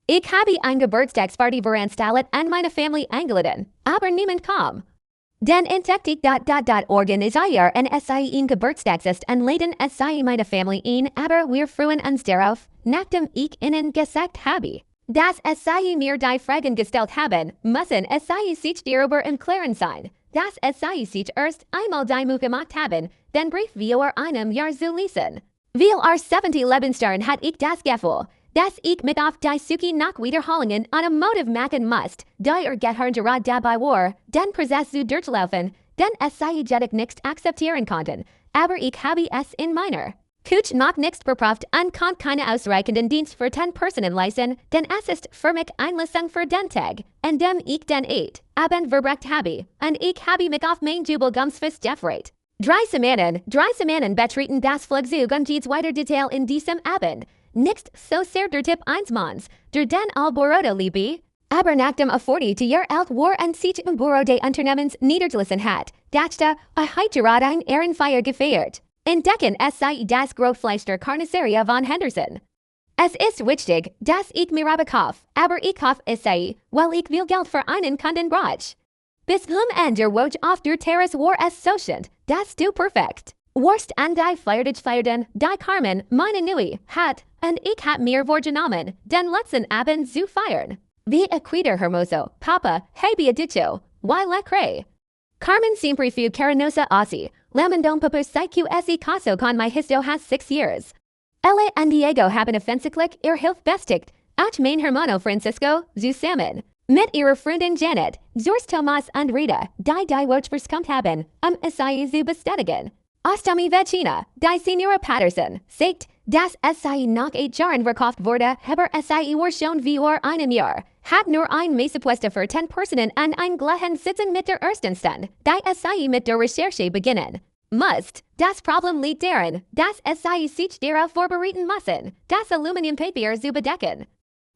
Ich habe eine Geburtstagsparty veranstaltet an meine Familie eingeladen, aber niemand kam. Dann entdeckte ich organisieren ein Geburtstagsfest anladen es sei meine Familie ein, aber wir freuen uns darauf, nachdem ich ihnen gesagt habe, dass es sei mir die Fragen gestellt haben, müssen es sei sich darüber im Klaren sein, dass es sei sich erst einmal die Mühe gemacht haben, den Brief vor einem Jahr zu lesen. Weil 70 Lebensjahren hat ich das Gefühl, dass ich mit auf die Suche nach Wiederholungen an Motiv machen muss, da Gehirn gerade dabei war, den Prozess zu durchlaufen, den es sei jedoch nicht akzeptieren konnten, aber ich habe es in meiner Kuch noch nicht beprüft und kann keine ausreichenden Dienst für 10 Personen leisten, denn es ist für mich Einlassung für den Tag, an dem ich den Abend verbracht habe, und ich habe mich auf mein Jubiläumsfest gefreut. 3 Semanen betreten das Flugzeug und geht's weiter Detail in diesem Abend. Nicht so sehr der Tipp 1 Manns, der den Alborodo liebe, aber nachdem 40 Jahre alt war und sich im Büro des Unternehmens niedergelassen hat, dachte gerade ein Ehrenfeier gefeiert. Entdecken es sei das Großfleisch der Carniceria von Henderson. Es ist wichtig, dass ich mir kaufe, aber ich kaufe es sei, weil ich will Geld für einen Kunden brauche. Bis zum Ende Woche auf der Terrasse war es so schön, dass du perfekt warst an die feierten, die Carmen, meine Neue, hat, und ich hab mir vorgenommen, den letzten Abend zu feiern. Wie equider hermoso, Papa, habe dicho, y la cre. Carmen siempre fue carinosa así, lamandon papus CQSE caso con my histo has 6 years. Ella and Diego haben offensichtlich Hilf bestigt, auch mein hermano Francisco, zu Salmon. Mit ihrer Freundin Janet, Zors Tomas und Rita, die Woche verskommt haben, Essai zu bestätigen. Ostami Vecina, die Signora Patterson, sagt, dass es sei nach 8 Jahren verkauft wurde, aber es sei war schon vor einem Jahr. Hat nur ein Messepuesto für 10 Personen an ein Gleichen sitzen mit der ersten Stunde, die es sei mit der Recherche beginnen. Das Problem liegt darin, dass es sei sich darauf vorbereiten müssen, das Aluminiumpapier zu bedecken.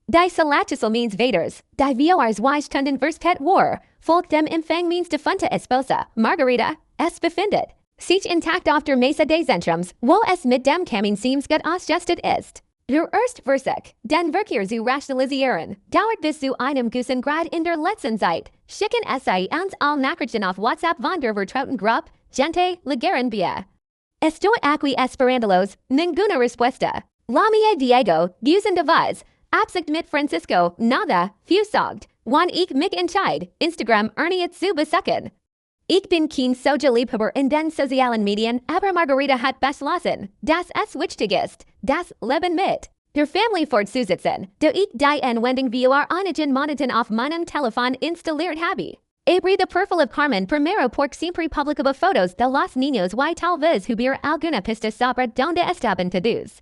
Die Salatisel means Vaders, die VORs 2 Stunden verspät war, folgt dem Empfang means defunta Esposa, Margarita, es befindet sich intakt auf der Mesa des Zentrums, wo es mit dem Kamin seems gut ausgestet ist. Der erste Versuch, den Verkehr zu rationalisieren, dauert bis zu einem gewissen Grad in der letzten Zeit. Schicken es sei uns all Nachrichten auf WhatsApp von der vertrauten Gruppe, gente, ligeren bien. Estoy aquí esperándolos, ninguna respuesta. La mia Diego, gusen de vaz, Absicht mit Francisco, nada, fusagt, wann ich mich entscheid, Instagram erniet zu besuchen. Ich bin kein Social-Liebhaber in den sozialen Medien, aber Margarita hat beschlossen, dass es wichtig ist, das Leben mit der Familie fortzusetzen, da ich die Anwendung vor einigen Monaten auf meinem Telefon installiert habe. Abrí the perfil of Carmen primero porque siempre publicaba fotos de los niños y tal vez hubiera alguna pista sobre donde estaban todos.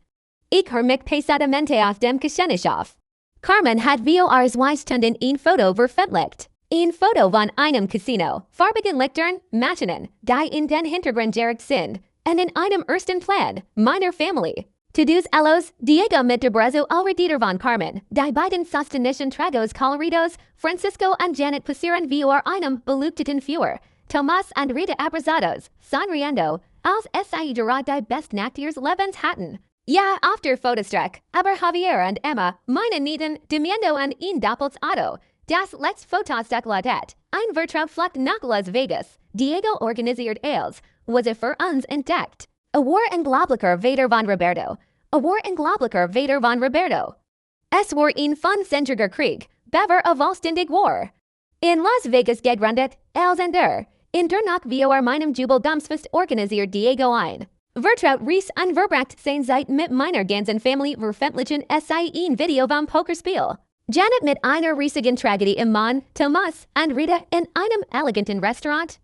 Ich hör mich pesadamente auf dem Geschehnishof. Carmen hat vor 2 Stunden ein Foto veröffentlicht. Ein Foto von einem Casino, farbigen Lichtern, Maschinen, die in den Hintergrund geregt sind, und in einem ersten Plan, meiner Familie. Todos ellos, Diego mit der Brazo alrededor von Carmen, die beiden sostenischen Tragos Coloridos, Francisco und Janet passieren vor einem beleuchteten Feuer, Tomas und Rita abrazados, sonriendo, als es sei gerade die Bestnacht ihres Lebens hatten. Ja, auf der Fotostreck, aber Javier und Emma, meine Nieten, demiendo und ein doppeltes Auto. Das letzte Fotostocklotet, ein Vertrauflucht nach Las Vegas, Diego organisiert als, was für uns entdeckt. A war unglaubliche Vader von Roberto. A war unglaubliche Vader von Roberto. Es war ein von-centriger Krieg, bever a vollständig war. In Las Vegas gegründet, als in der Nacht vor meinem Jubiläumsfest organisiert Diego ein. Vertraut Reese und verbracht sein Zeit mit meiner ganzen Familie veröffentlichen es sei ein Video vom Pokerspiel. Janet mit einer riesigen Tragödie im Mann, Tomas und Rita in einem eleganten Restaurant.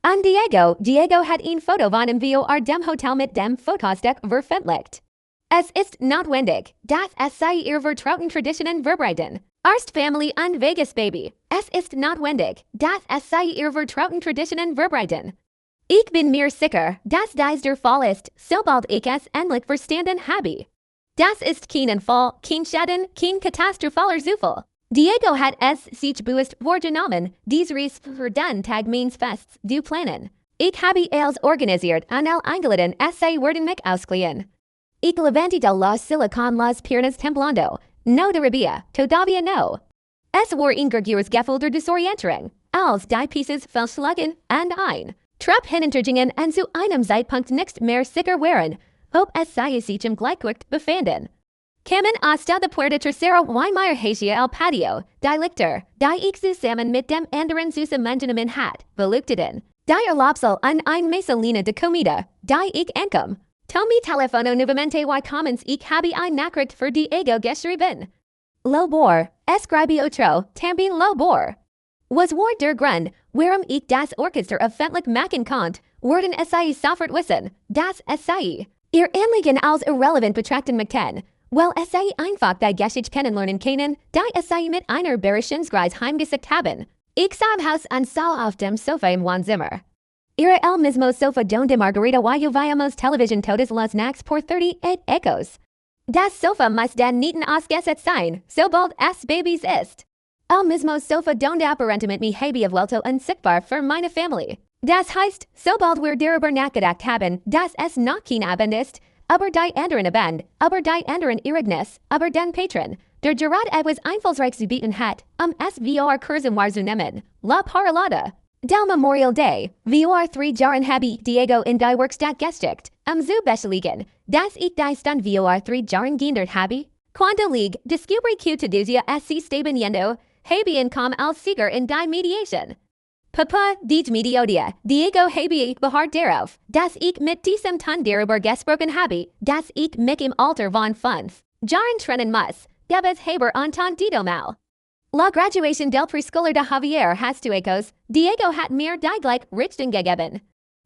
Und Diego hat ein Foto von ihm vor dem Hotel mit dem Fotostock veröffentlicht. Es ist notwendig, dass es sei ihr vertrauten Traditionen verbreiten. Erst Family und Vegas Baby. Es ist notwendig, dass es sei ihr vertrauten Traditionen verbreiten. Ich bin mir sicher, dass dies der Fall ist, sobald ich es endlich verstanden habe. Das ist kein Fall, kein Schaden, kein katastrophaler Zufall. Diego hat es sich bewusst vorgenommen, dies Reise für den Tag meines Fests zu planen. Ich habe es organisiert und eingeladen, es sei werden mich ausgleichen. Ich levante de los Silicon las piernas temblando, no deribia, todavia no. Es war ingergures gefolder desorientering, als die pieces verschlagen, and ein. Trap hintergingen en zu einem Zeitpunkt nicht mehr sicher waren, ob es sich gleichgewicht befanden. Kamen hasta the puerta tercera Weimar hacia el patio, die Lichter, die ich zusammen mit dem anderen zusammengenommen hat, beleuchteten. Die Erlapsel an ein Messalina de Comida, die ich ankam. Tommy telefono nuevamente y comments ich habe ein Nachricht für Diego geschrieben. Lobor, escribe otro, tambien Lobor. Was war der Grund, warum ich das Orchester öffentlich machen konnte, wurden SI sofort wissen, das SI. Ihr Anliegen als irrelevant betrachten möchten, weil SI einfach die Geschichte kennenlernen können, die SI mit einer Überraschungsreise heimgeschickt haben. Ich sah Haus an Saal auf dem Sofa im Wohnzimmer. Era el mismo Sofa donde Margarita y veíamos television todas las nachts por 38 ecos. Das Sofa muss dann nieten ausgesetzt sein, sobald es Babys ist. El mismo Sofa donde aparentemente mi habe vuelto unsichtbar für meine Familie. Das heißt, sobald wir darüber nachgedacht haben, dass es noch kein Abend ist, aber die anderen Abend, aber die anderen Irignis, aber den Patron, der gerade etwas einfallsreich zu bieten hat, SVR Kursen wahrzunehmen, La Parlada. Del Memorial Day, VR 3 Jahren habe Diego in die Werkstatt gesteckt, zu beschäftigen, dass ich die Stunt VR 3 Jahren geändert habe. Cuando lieg, descubrí que todavía así estaban yendo, habe com als Sieger in die Mediation. Papa, die Mediodia, Diego habe ich beharrt darauf, dass ich mit diesem Ton darüber gesprochen habe, dass ich mich im Alter von 5 Jahren trennen muss, Gebes Haber entendido mal. La graduation del preschooler de Javier Hastuecos, Diego hat mir die gleich Richtung gegeben.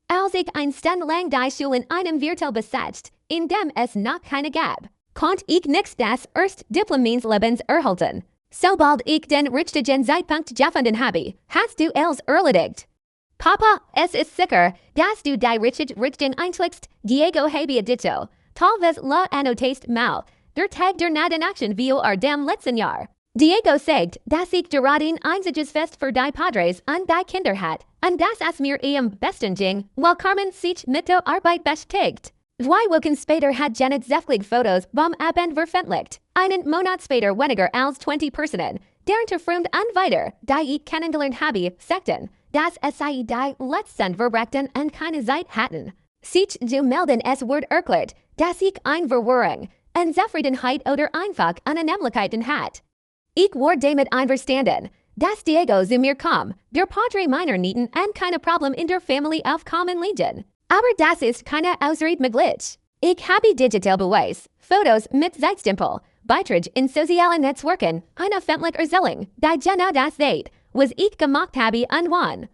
Als ich ein Stund lang die Schule in einem Viertel besetzt, in dem es noch keine gab, konnt ich nix das erst Diplom meines Lebens erhalten. Sobald ich den richtigen Zeitpunkt gefunden habe, hast du es erledigt. Papa, es ist sicher, dass du die Richtung einschlägst, Diego habe ditto. Talvez la annotaste mal, der Tag der naden Action vor dem letzten Jahr. Diego sagt, dass ich gerade ein einziges Fest für die Padres und die Kinder hat, und dass es mir am besten ging, weil Carmen sich mit der Arbeit beschäftigt. 2 Wochen später hat Janet zeftig Fotos vom Abend veröffentlicht. Einen Monat später weniger als 20 Personen, darunter Freund und weiter, die ich kennengelernt habe, sagten, dass es sei die letzten Verbrechen und keine Zeit hatten. Sich zu melden es wird erklärt, dass ich eine Verwirrung, Unzufriedenheit oder einfach Unannehmlichkeiten hat. Ich war damit einverstanden, dass Diego zu mir kam, der Padre meiner Nieten und keine Problem in der Familie aufkommen liegen. Aber das ist keine Ausrede möglich. Ich habe digital Beweis, Fotos mit Zeitstempel, Beiträge in sozialen Netzwerken, eine öffentliche Erzählung, die genau das seht, was ich gemacht habe und wann.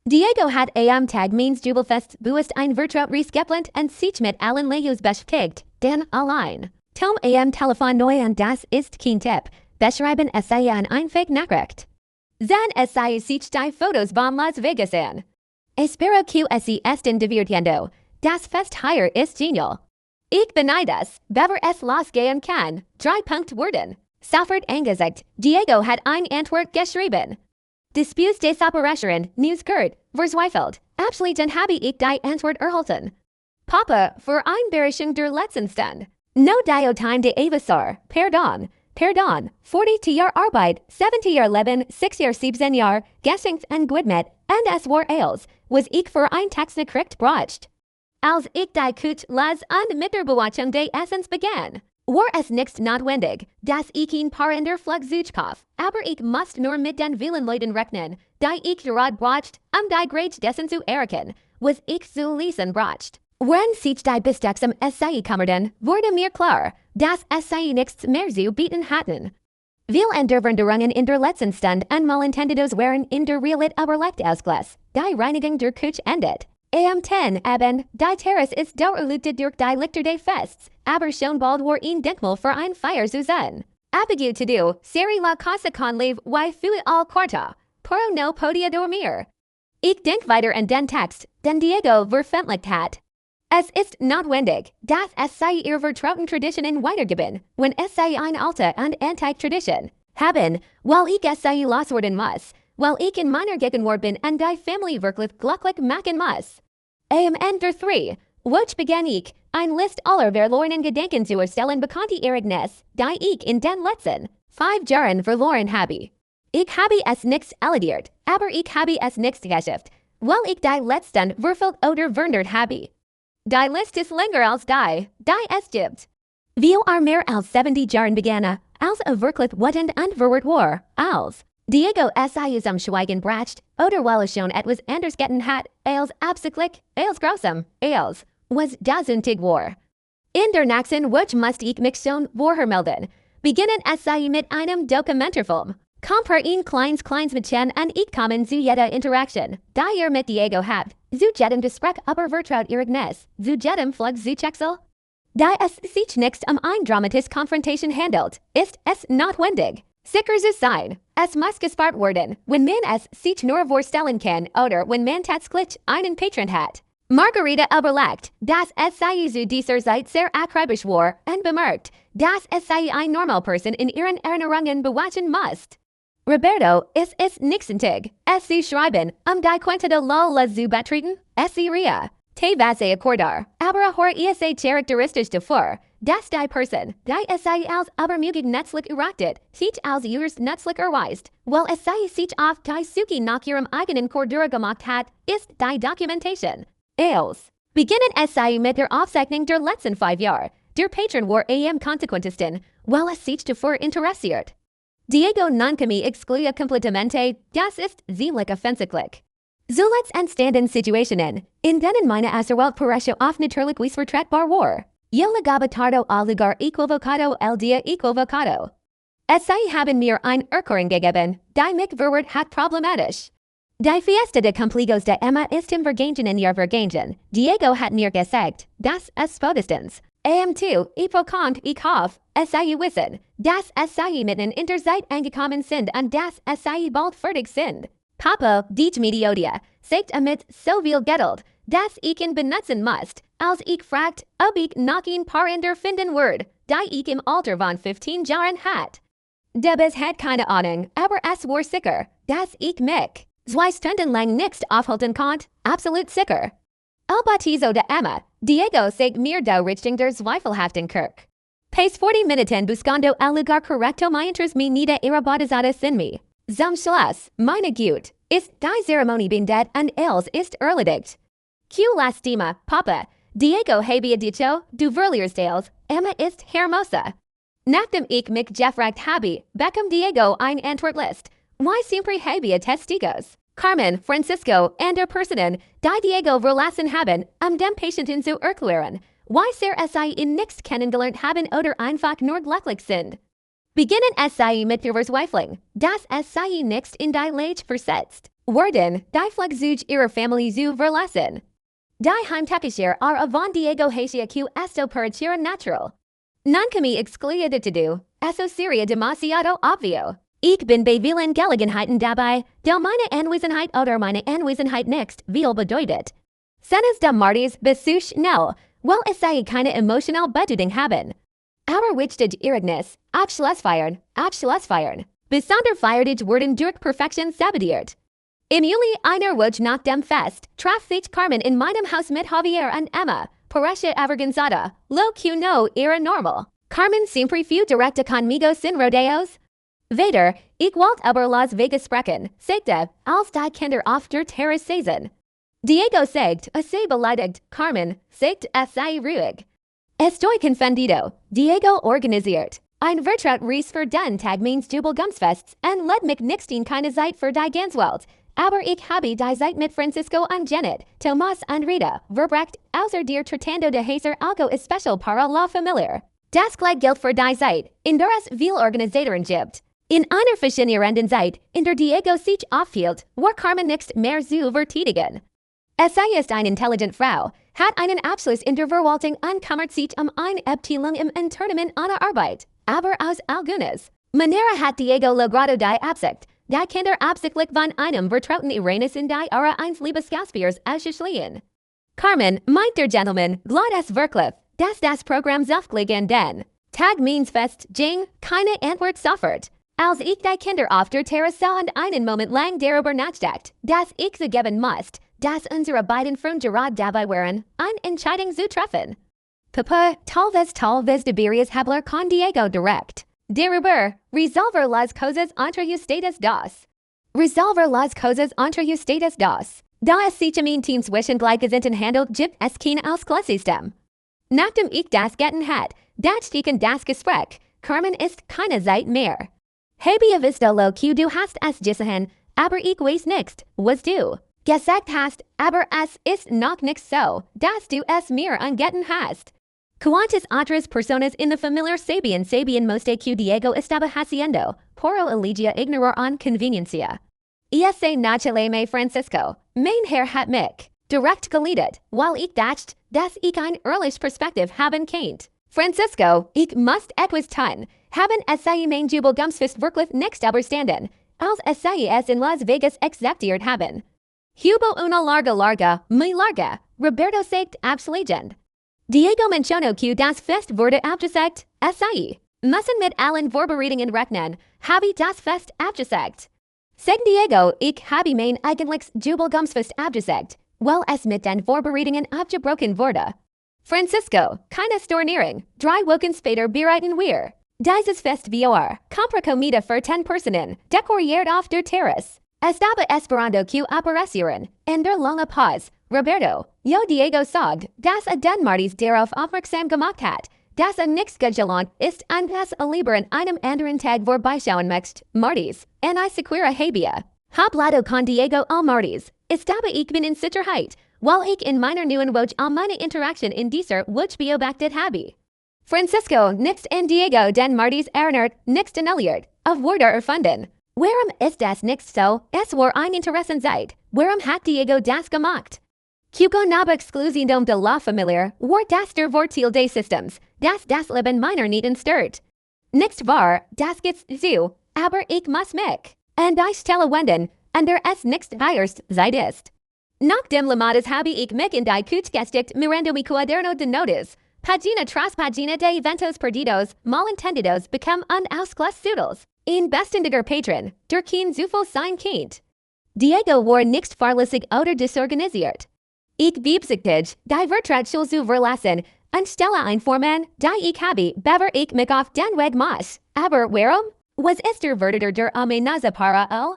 Diego hat am Tag meines Jubelfests bewusst ein Vertraut geplant und sich mit allen Lejos beschäftigt, denn allein. Tom am Telefon neu und das ist kein Tipp, beschreiben es sei an ein Fake Nachricht. Dann es sei sich die Fotos von Las Vegas an. Espero que se estén divirtiendo. Das Fest hier ist genial. Ich beneide es, bever es losgehen kann. 3 Wurden. Sofort angesagt, Diego hat ein Antwort geschrieben. Después desaparecieron, News gehört, verzweifelt. Abschließend habe ich die Antwort erhalten. Papa, für Einberechung der letzten Stund. No dio time de avisar, perdon. Perdon, 40 Jahr Arbeit, 70 Jahr Leben, 6 Jahr 17 Jahr, Geschenkt und Gutmet, und es war als, was ich für ein Textnachricht bracht. Als ich die Kut las und mit der Beobachtung des Essens begann, war es nicht notwendig, dass ich ein paar in der Flug kauf, aber ich musste nur mit den vielen Leuten rechnen, die ich gerade bracht, die Grade dessen zu erkennen, was ich zu lesen bracht. Wenn sich die bis zum Essay kummerten, wurde mir klar, dass Essay nichts mehr zu bieten hatten. Viel Veränderungen in der letzten Stund und Malentendidos waren in der Realität überlegt ausgelassen, die Reinigung der Küche endet. Am 10 Abend, die Terrasse ist dauerlüftet durch die Lichter des Fests, aber schon bald war ein Denkmal für ein Feier zu sein. Abigail to do, Seri la casa con leve y fui al cuarto, pero no podía dormir. Ich denk weiter an den Text, den Diego veröffentlicht hat. Es ist notwendig, dass es sei ihr vertrauten Traditionen weitergeben, wenn es sei eine alte und antike Tradition haben, weil ich es sei loswerden muss, weil ich in meiner Gegenwart bin und die Familie wirklich glücklich machen muss. Am Ende 3, Wotch begann ich, ein List aller verlorenen Gedanken zu erstellen bekannte Ereignis, die ich in den letzten 5 Jahren verloren habe. Ich habe es nicht erledigt, aber ich habe es nicht geschafft, weil ich die letzten verfehlt oder verwundert habe. Die List ist länger als die es gibt. Wir are mehr als 70 Jahren begann, als wirklich wütend und verwirrt war, als Diego sei zum Schweigen bracht, oder weil es schon etwas anders getan hat, als absichtlich, als grausam, als was dasuntig war. In der nächsten Woche musste ich mich schon vorher melden. Beginnen es sei mit einem Dokumentarfilm. Compare ein kleines Mädchen und ich kommen zu jeder Interaktion, die ihr mit Diego habt, zu jedem Gespräch aber vertraut Ereignis, zu jedem Flug zu Chexel. Da es sich nicht ein dramatische Confrontation handelt, ist es notwendig, sicher zu sein. Es muss gespart werden, wenn man es sich nur vorstellen kann oder wenn man tatsächlich einen Patron hat. Margarita überlegt, dass es sei zu dieser Zeit sehr akribisch war und bemerkt, dass es sei ein Normalperson in ihren Erinnerungen bewachen muss. Roberto ist es nixentig, es zu schreiben, die Quenta de la zu betreten, es ria. Te vas a acordar, aber hor es charakteristisch davor, dass die Person, die es sei als übermütig nützlich erachtet, sich als ihres nützlich erweist, weil es sei sich auf die Suche nach ihrem eigenen Cordura gemacht hat, ist die Dokumentation. Als beginnen es sei mit der Aufzeichnung der letzten 5 Jahre, der Patron war konsequentesten, weil es sich davor interessiert. Diego non-kami excluya completamente, das ist ziemlich offensichtlich. Zuletzt entstanden Situationen, in denen meine Außerweltbereiche oft natürlich vertretbar war. Yo legaba tardo al lugar equivocado el dia equivocado. Es sei haben mir ein Erklärung gegeben, die mich verwirrt hat problematisch. Die Fiesta de Cumpleaños de Emma ist im Vergehen in ihr Vergehen. Diego hat mir gesagt, dass es spätestens AM2 epokant ich hoff, es sei wissen, dass es sei mitten in der Zeit angekommen sind und dass es sei bald fertig sind. Papa, die Mediodia, sagt mit so viel Geld, dass ich ihn benutzen muss, als ich fragt, ob ich noch ein paar in der finden würde, die ich im Alter von 15 Jahren hat. Debes hat keine Ahnung, aber es war sicher, dass ich mich 2 Stunden lang nicht aufhalten konnte, absolut sicher. El Bautizo de Emma, Diego sagt mir do Richtung der zweifelhaften Kirk. Pace 40 Minuten buscando el lugar correcto mientras mi nida era bautizada sin mi. Zum Schluss, meine Gut, ist die Zeremonie beendet und els ist erledigt. Q lastima, Papa, Diego había dicho, du verlierst Emma ist hermosa. Nachdem ich mich gefragt habe, bekam Diego ein Antwortlist. Why siempre había testigos? Carmen, Francisco, und der Personen, die Diego verlassen haben, dem Patienten zu erklären, why sehr es sei in nichts kennengelernt haben oder einfach nur glücklich sind. Beginnen es sei mit der Verzweiflung, dass es sei nicht in die Lage versetzt worden, die Flugzeug ihrer Familie zu verlassen. Die Heimtätigkeit von Diego hacia que esto pareciera natural. Non-kami excluya de todo, eso sería demasiado obvio. Ich bin bei vielen Gelegenheiten dabei, da meine Anwesenheit oder meine Anwesenheit nicht viel bedeutet. Seines de Martis besuch schnell, weil es sei keine emotional Bedeutung haben. Aber wichtig Ereignis, Abschlussfeiern. Besonder feiertage wurden durch Perfektion sabotiert. Im Juli einer Woche nach dem Fest traf sich Carmen in meinem Haus mit Javier und Emma. Parecia avergonzada, lo que no era normal. Carmen siempre fue directa conmigo sin rodeos. Vader, ich wollte über Las Vegas sprechen, sagte, als die Kinder auf der Terrasse saßen. Diego sagt, es sei beleidigt, Carmen sagt, es sei ruhig. Estoy confundido. Diego organisiert ein Vertraut-Reis für den Tag meines Jubelgumsfests und let mich nicht in keine Zeit für die Ganswelt. Aber ich habe die Zeit mit Francisco und Janet, Tomas und Rita, verbracht, außer dir tratando de hacer algo especial para la familia. Das gleich gilt für die Zeit, in der es viel Organisatoren gibt. In einer faszinierenden Zeit, in der Diego sich aufhielt, war Carmen nicht mehr zu verteidigen. Es sei ist eine intelligente Frau, hat einen Abschluss in der Verwaltung und kümmert sich eine Abteilung im Unternehmen einer Arbeit. Aber aus algunas Manera hat Diego logrado die Absicht, die Kinder absichtlich von einem vertrauten Uranus in die Ara eines Liebesgastspiels auszuschließen. Carmen, meint der Gentleman, glaubt es wirklich, dass das Programm saftlich an den Tag meines Fest ging, keine Antwort sofort. Als ich die Kinder auf der Terrasse und einen Moment lang darüber nachdacht, dass ich sie geben musste, das unsere beiden Freunde gerade dabei waren, eine Entscheidung zu treffen. Papa, talvez deberías hablar con Diego direct. Darüber, resolver las cosas entre ustedes dos. Resolver las cosas entre ustedes dos. Da es sich Teams Zwischengleichgesinnten handelt, gibt es keine Ausschlusssystem. Nachdem ich das getan hat, datstiken das Gespräch, Carmen ist keine Zeit mehr. Habe visto lo que du hast es gesehen, aber ich weiß nicht, was du gesagt hast, aber es ist noch nicht so, dass du es mir angeten hast. ¿Cuántas otras personas en la familia sabían moste que Diego estaba haciendo, por eligia ignorar en conveniencia? Ese nachaleme Francisco, mein Herr hat mich direkt geledet, weil ich dacht, dass ich ein ehrlich Perspektiv haben kennt. Francisco, ich must etwas tun, haben es mein Jubiläumsfest wirklich nicht überstanden, als es in Las Vegas akzeptiert haben. Hubo una muy larga, Roberto sagt abschließend. Diego mencionó que das Fest wurde abgesagt, müssen mit allen Vorbereitungen rechnen, habe das Fest abgesagt. Sagt Diego, ich habe mein eigentliches Jubiläumsfest abgesagt, weil es mit den Vorbereitungen abgebrochen wurde. Francisco, keine Stornierung, 3 Wochen später bereiten wir dieses Fest vor, compra comida für 10 Personen, dekoriert auf der Terrasse. Estaba esperando que aparecieran, en der lange Pause, Roberto, yo Diego sagt, dass den Martis darauf aufmerksam gemacht hat, dass nichts gegelant ist und dass lieber an einem anderen Tag vorbeischauen möchte, Martis, en I sequira habia. Hablado con Diego al Martis, estaba ich bin in Sicherheit, weil ich in meiner neuen Woche all meine Interaktion in dieser Woche beobachtet habe. Francisco, nichts en Diego den Martis erinnert, nichts annulliert, auf Wurde erfunden. Warum ist das nicht so? Es war ein Interessenseit. Warum hat Diego das gemacht? Cugo naba exclusiondum de la Familie war das der Vorteil des Systems, das Leben meiner Nieten stört. Nicht wahr, das gibt's zu, aber ich muss mich an die Stelle wenden, an der es nicht erst Zeit ist. Nach dem Lamadas habe ich mich in die Küche gesteckt mirando mi cuaderno de notas. Pagina tras pagina de eventos perdidos, malentendidos become unausgesudos. In bestendiger Patron, der kein Zufall sein kennt. Diego war nicht fahrlässig oder desorganisiert. Ich beabsichtige, die Vertretung zu verlassen, anstelle ein Vormann, die ich habe, bever ich mich auf den Weg muss. Aber warum? Was ist der Vertreter der Amenaza para el?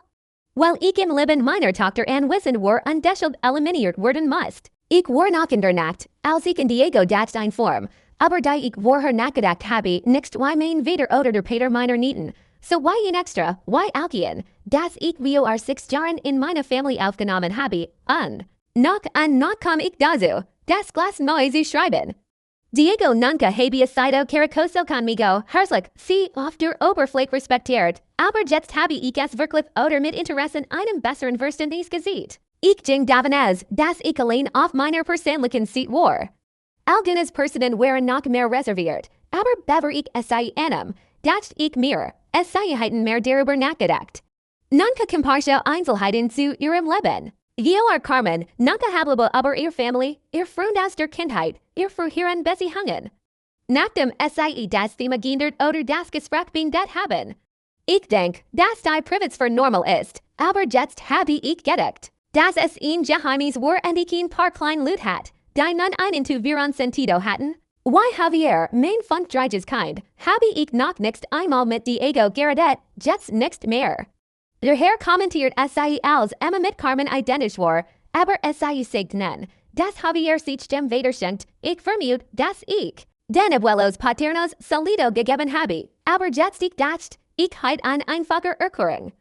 Weil ich im Leben meiner Tochter anwesend war und deshalb eliminiert werden musste. Ich war noch in der Nacht, als ich in Diego das einform, aber die ich vorher nachgedacht habe, nicht wie mein Vater oder der Pater meiner Nieten. So why in extra, why Alkian, dass ich vor 6 Jahren in meine Familie aufgenommen habe, und noch komm ich dazu, das Glas neu zu schreiben. Diego nunca había sido caricoso conmigo, herzlich, sie auf der Oberfläche respektiert, aber jetzt habe ich es wirklich oder mit Interesse in einem besseren Verständnis gesehen. Ich ging davon aus, dass ich allein auf meiner persönlichen Seat war. Algunas Personen waren noch mehr reserviert, aber bever ich es einem, dacht ich mir, es Heiten mehr darüber nachgedacht. Nunca comparto Einzelheiten zu ihrem Leben. Vioar Carmen, nunca hablaba über ihr Familie, ihr Freund aus der Kindheit, ihr früheren Beziehungen. Nachdem es das Thema geändert oder das Gespräch beendet haben. Ich denk, dass die Privats für normal ist, aber jetzt habe ich gedacht, dass es ein Geheimes war und ich ein paar klein Lut hat, die nun einen zu viren Sentido hatten. Why Javier, mein Fund dreiges Kind, habe ich noch nicht einmal mit Diego geredet, jetzt nicht mehr. Der Herr kommentiert es als Emma mit Carmen identisch war, aber es sagt nen, dass Javier sich dem Vater schenkt, ich vermute, dass ich den Abuelos Paternos solido gegeben habe, aber jetzt ich dacht, ich heit an einfacher Erklärung.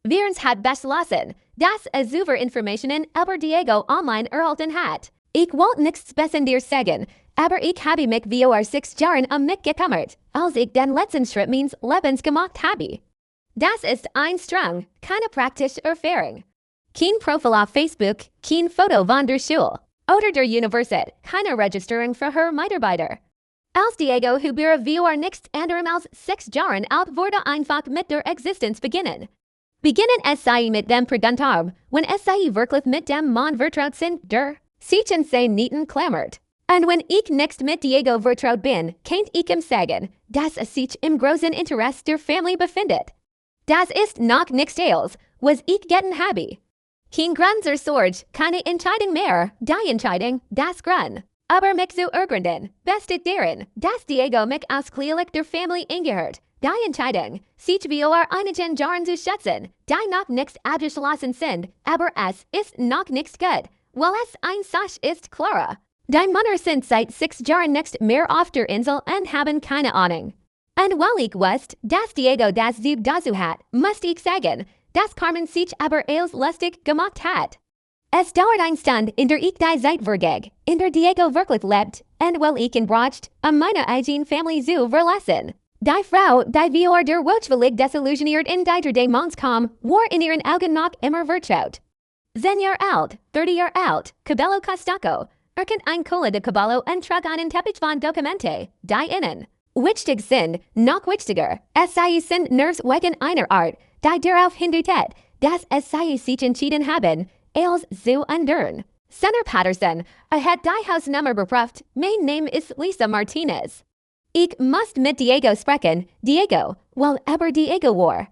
Wirens hat beschlossen, dass es über Informationen über Diego online erhalten hat. Ich wollte nichts dir sagen, aber ich habe mich vor 6 Jahren mich gekümmert, als ich den letzten Schritt meines Lebens gemacht habe. Das ist ein Strang, keine praktische Erfahrung. Kein Profil auf Facebook, kein Foto von der Schule oder der Universität, keine Registrierung für Herr Mitarbeiter. Als Diego Hubera vor nichts anderem als 6 Jahren alt wurde einfach mit der Existenz beginnen. Beginnen es mit dem Preguntarm, wenn es wirklich mit dem Mann vertraut sind, der sich in sein Nieten klammert. Und wenn ich nicht mit Diego vertraut bin, kennt ich ihm sagen, dass es sich im großen Interesse der Familie befindet. Das ist noch nichts als, was ich getan habe. Keen Grunzer Sorge, keine Entscheidung mehr, die Entscheidung, das Grun. Aber mich zu ergründen, bestet deren, das Diego mich ausklielich der Familie ingehört. Die Entscheidung, sich vor einigen Jahren zu schätzen, die noch nichts abgeschlossen sind, aber es ist noch nichts gut, weil es ein Sache ist Clara. Die Männer sind seit 6 Jahren nicht mehr auf der Insel und haben keine Ahnung. Und weil ich wusste, dass Diego das Zug dazu hat, musste ich sagen, dass Carmen sich aber als lustig gemacht hat. Es dauert ein Stund, in der ich die Zeit vergeg, in der Diego wirklich lebt, und weil ich ihn bracht, meine eigene Familie zu verlassen. Die Frau, die vor der Wutschwillig desillusioniert in die Demons kam, war in ihren Augen noch immer vertraut. 10 Jahre alt, 30 Jahre alt, Cabello Costaco, erkennt ein Cola de Caballo und trug einen Teppich von Dokumente, die innen. Wichtig sind, noch wichtiger, es sind Nerves wegen einer Art, die darauf hindeutet, dass es sich entschieden haben, als zu ändern. Senator Patterson, hat die Hausnummer beprüft, mein Name ist Lisa Martinez. Ich muss mit Diego sprechen, Diego, weil aber Diego war.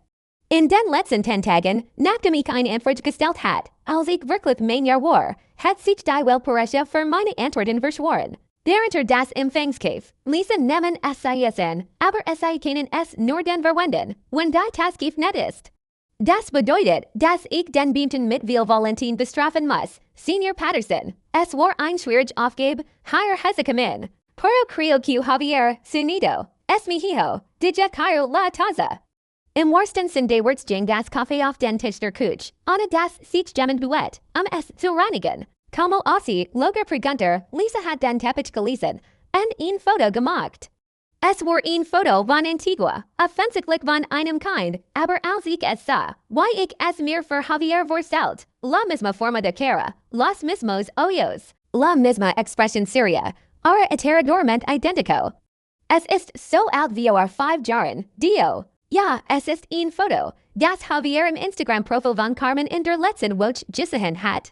In den letzten 10 Tagen, nachdem ich eine Anfrage gestellt hat, als ich wirklich mein Jahr war, hat sich die Weltporesche für meine Antworten verschworen. Darunter das Empfangskauf, Lisa nehmen es an, aber es können es nur dann verwenden, wenn die Taskif net ist. Das bedeutet, dass ich den Beamten mit Valentin bestrafen muss, Senior Patterson. Es war ein schwierig Aufgabe, hier Hezekimin. Puro creo que Javier, Sunido, es mi hijo, dija Cairo la taza. Im wahrsten Sinn des Wortes ging das Kaffee auf den Tisch der Küche, ohne das sich jemand Buett, es zu reinigen. Como así, Loger Pregunter, Lisa hat den Teppich gelesen, und ein Foto gemacht. Es war ein Foto von Antigua, offensichtlich von einem Kind, aber als ich es sah, war ich es mir für Javier vorstellt, la misma forma de cara, los mismos ojos, la misma expresión seria, ahora aterradoramente identico. Es ist so alt wie vor 5 Jahren, Dio. Ja, es ist ein Foto, das Javier im Instagram-Profil von Carmen in der letzten Woche gesehen hat.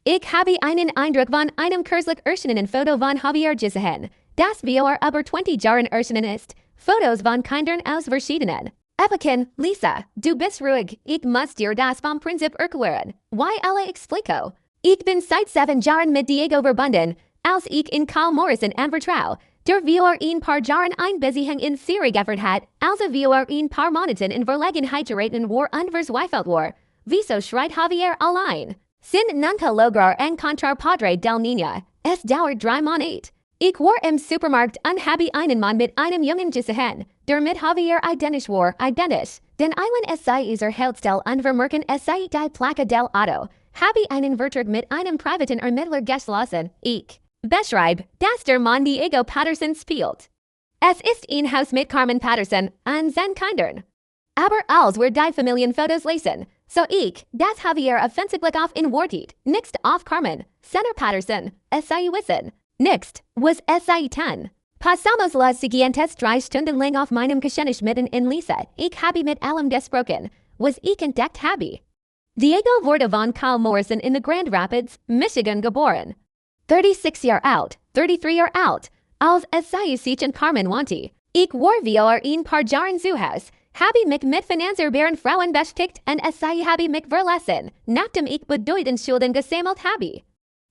Ich habe einen Eindruck von einem kürzlich erschienenen Foto von Javier gesehen, das vor über 20 Jahren erschienen ist, Fotos von Kindern aus verschiedenen. Epochen, Lisa, du bist ruhig, ich muss dir das vom Prinzip erklären. Why alle explico? Ich bin seit 7 Jahren mit Diego verbunden, als ich in Karl Morrison anvertrau, der vor ein paar Jahren ein Beziehung in Serie geführt hat, also vor ein paar Monaten in Verlegenheit geraten war und verzweifelt war. Wieso schreit Javier allein? Sin nunca lograr encontrar Padre del Niño. Es dauert 3 Monate. Ich war im Supermarkt und habe einen Mann mit einem Jungen gesehen, der mit Javier identisch war, identisch. Den Eilen es sei dieser Heldstel und vermerken es sei die Placke del Auto. Habe einen Vertrag mit einem privaten Ermittler geschlossen. Ich beschreib, dass der Mann Diego Patterson spielt. Es ist ein Haus mit Carmen Patterson und seinen Kindern. Aber als wir die Familienfotos lesen, so ich, dass Javier offensichtlich auf ihn wartet, nicht auf Carmen, Senator Patterson, es sei wissen. Nicht, was es sei tan. Pasamos las siguientes 3 Stunden lang auf meinem Geschenk mitten in Lisa. Ich habe mit allem gesprochen, was ich entdeckt habe. Diego wurde von Karl Morrison in the Grand Rapids, Michigan geboren. 36 Jahre alt, 33 Jahre alt, als es sei sich in Carmen wanti. Ich war vor ein paar Jahren zu Haus, habe mich mit finanzierbaren Frauen beschäftigt und es sei habe mich verlassen, nachdem ich bedeutend Schulden gesammelt habe.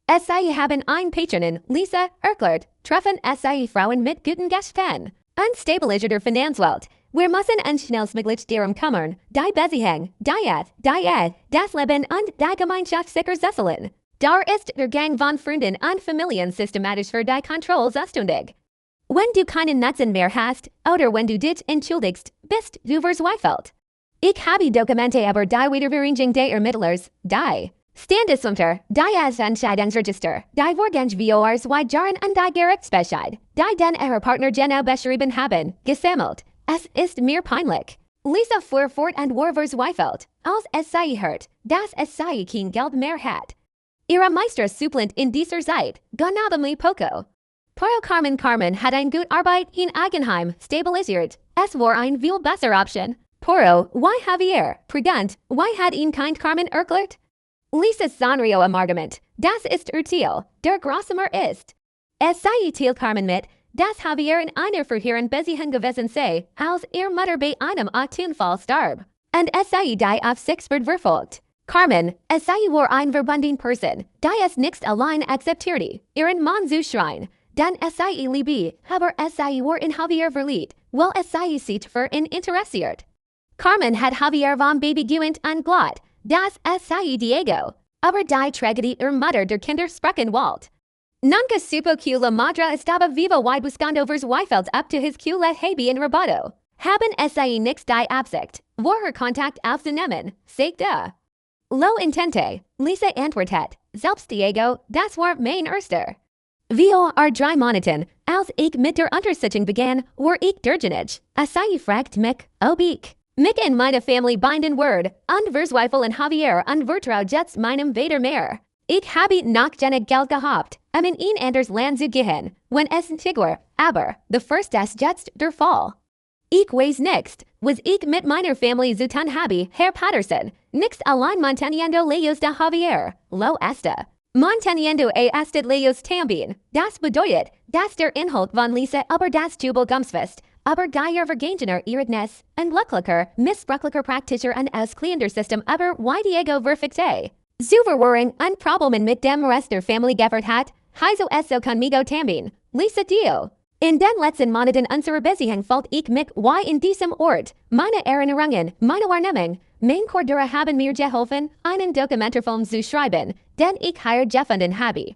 Es sei haben ein Patronin, Lisa, erklärt, treffen es sei Frauen mit guten Geschäften. Unstabilisiert der Finanzwelt. Wir müssen uns schnellstmöglich darum kümmern, die Beziehung, das Leben und die Gemeinschaft sicherzustellen. Da ist der Gang von Freunden und Familien systematisch für die Kontrolle zuständig. Wenn du keinen Nutzen mehr hast, oder wenn du dich entschuldigst, bist du verzweifelt. Ich habe Dokumente über die Wiedervereinigung der Ermittlers, die Standesunter, die Entscheidungsregister, die Vorgänge vor 2 Jahren und die Gerichtsbescheid, die den ihre Partner genau beschrieben haben, gesammelt. Es ist mir peinlich. Lisa fuhr fort und war verzweifelt, als es sei hört, dass es sei kein Geld mehr hat. Ihre Meister supplent in dieser Zeit, ganably poco. Poro Carmen hat ein gut Arbeit in Eigenheim stabilisiert. Es war ein viel besser Option. Poro, why Javier, Pregant, why hat ihn kind Carmen erklärt? Lisa Sanrio Amargament, das ist Urteil, der Grossumer ist. Es sei Teil Carmen mit, dass Javier in einer früheren Beziehung gewesen sei, als ihr Mutter bei einem Atunfall starb. Und es sei die auf 6 verfolgt. Carmen, sei war ein verbundene Person, die es nicht allein akzeptierte, ihren Mann zu schreien. Dann sei liebe, aber sei war in Javier verliebt, weil sei sich für ihn interessiert. Carmen hat Javier vom Baby gewöhnt und glaubt, dass sei Diego. Aber die Tragödie Mutter der Kinder sprechen wollte. Nunca supo que la madre estaba viva y buscando vers Weifeld up to his culet habe in Roboto. Haben sei nix die Absicht, war her Kontakt aufzunehmen, sagte. Lo intente, Lisa antwortet, selbst Diego, das war mein erster. Wir drei Monaten, als ich mit der Untersuchung begann, war ich durchgängig. Sei fragt mich, ob ich. Mich und meine Familie binden word, und Verzweifel und Javier und Vertrau jetzt meinem Vater mehr. Ich habe noch genug Geld gehabt, in ein anders Land zu gehen, wenn es Tigor, aber, the first das jetzt der Fall. Ich weiß nicht, was ich mit meiner Familie zu tun habe, Herr Patterson, nix allein manteniendo lejos de Javier, lo esta. Manteniendo estet lejos tambien, das bedeutet, dass der Inhalt von Lisa aber das Jubel Gumsfest, aber die Vergangener Iridnes, und glücklicher, missbräuchlicher Praktischer und ausklärender System aber wie Diego verfixe. Zuverwaring und Problemen mit dem Rest der Familie gefert hat, heiso eso conmigo tambien, Lisa Dio. In den letzten Monaten unserer Beziehung fällt ich mich wie in diesem Ort, meine Erinnerungen, meine Wahrnehmung, mein Cordura haben mir geholfen, einen Dokumentarfilm zu schreiben, den ich hier gefunden habe.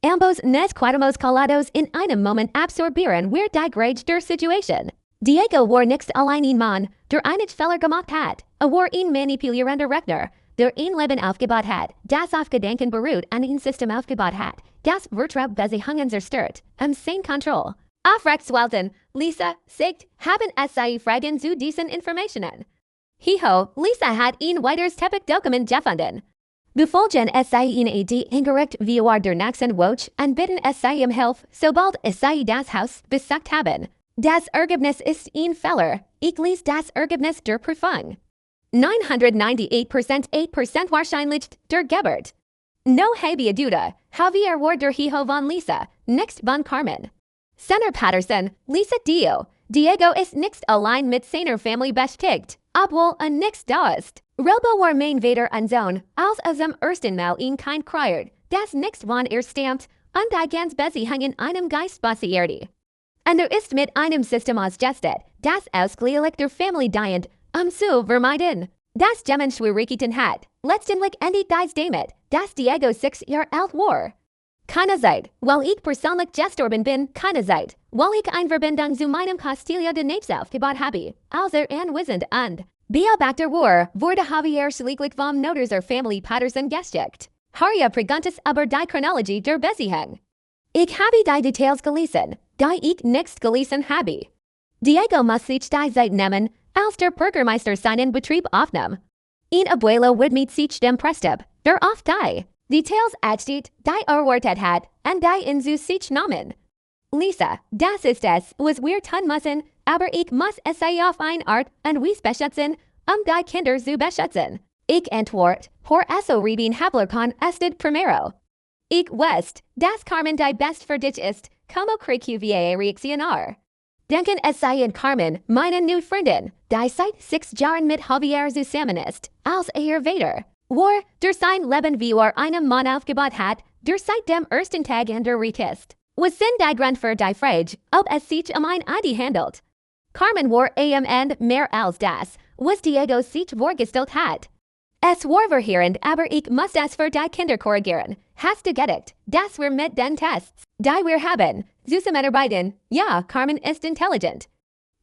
Ambos nos quedamos calados in einem Moment absorbieren wir die Grade der Situation. Diego war nicht allein ein Mann, der einen Fehler gemacht hat, war ein manipulierender Rechner, der ein Leben aufgebaut hat, das auf Gedanken beruht und ein System aufgebaut hat, das Vertrauensbeziehungen zerstört, sein Kontrolle. Aufrechtswalten, Lisa, sagt, haben sei Fragen zu diesen Informationen. Hiho, Lisa hat ein weiteres Teppich-Dokument gefunden. Befolgen sei in Idee ingericht wir der nächsten Woche und bitten sei Hilfe, sobald sei das Haus besucht haben. Das Ergebnis ist ein Fehler. Ich lese das Ergebnis der Prüfung. 998% 8% wahrscheinlich der Geburt. No habe Duda, Javier war der Hijo von Lisa, nicht von Carmen. Senator Patterson, Lisa Dio, Diego ist nicht allein mit seiner Familie beschäftigt, obwohl nicht da ist. Robo war mein Vater und Sohn, als zum ersten Mal ihn kein Kriert, das nicht von stammt, und die ganz Beziehung einem Geist basierte. Und ist mit einem System ausgestet, das ausgliedert der Familie dient, zu vermeiden. Das Schwierigkeiten hat, letztendlich endet dies damit, dass Diego 6 Jahre alt war. Keine Zeit, weil ich persönlich gestorben bin, keine Zeit, weil ich eine Verbindung zu meinem Castillo de Naples aufgebaut habe, als anwesend und beobachtet war, wurde Javier schlichtlich vom Notarzer Familie Patterson geschickt. Haria preguntas aber die Chronologie der Beziehung. Ich habe die Details gelesen, die ich nicht gelesen habe. Diego muss sich die Zeit nehmen, als der Bürgermeister seinen Betrieb aufnahm. Ein Abuelo wird mit sich dem Prestab, der auf die Details atsteht, die erwartet hat, und die in zu sich nahmen. Lisa, das ist es, was wir tun müssen, aber ich muss es auf eine Art und Weise beschützen, die Kinder zu beschützen. Ich antwort, por eso reben hablar con usted primero. Ich weiß, dass Carmen die best für dich ist, como cree que voy reaccionar. Denken es sei in Carmen, meine neue Freundin, die seit 6 Jahren mit Javier zusammen ist, als Vater. War, der sein Leben wie einem Mann aufgebaut hat, der seit dem ersten Tag an der Rik ist. Was sind die Grund für die Frage, ob es sich ein Adi handelt? Carmen war and mehr als das, was Diego sich vorgestellt hat. Es war verheerend, aber ich muss das für die Kinder korrigieren. Hast du gedacht, dass wir mit den Tests, die wir haben, zusammenarbeiten? Ja, Carmen ist intelligent.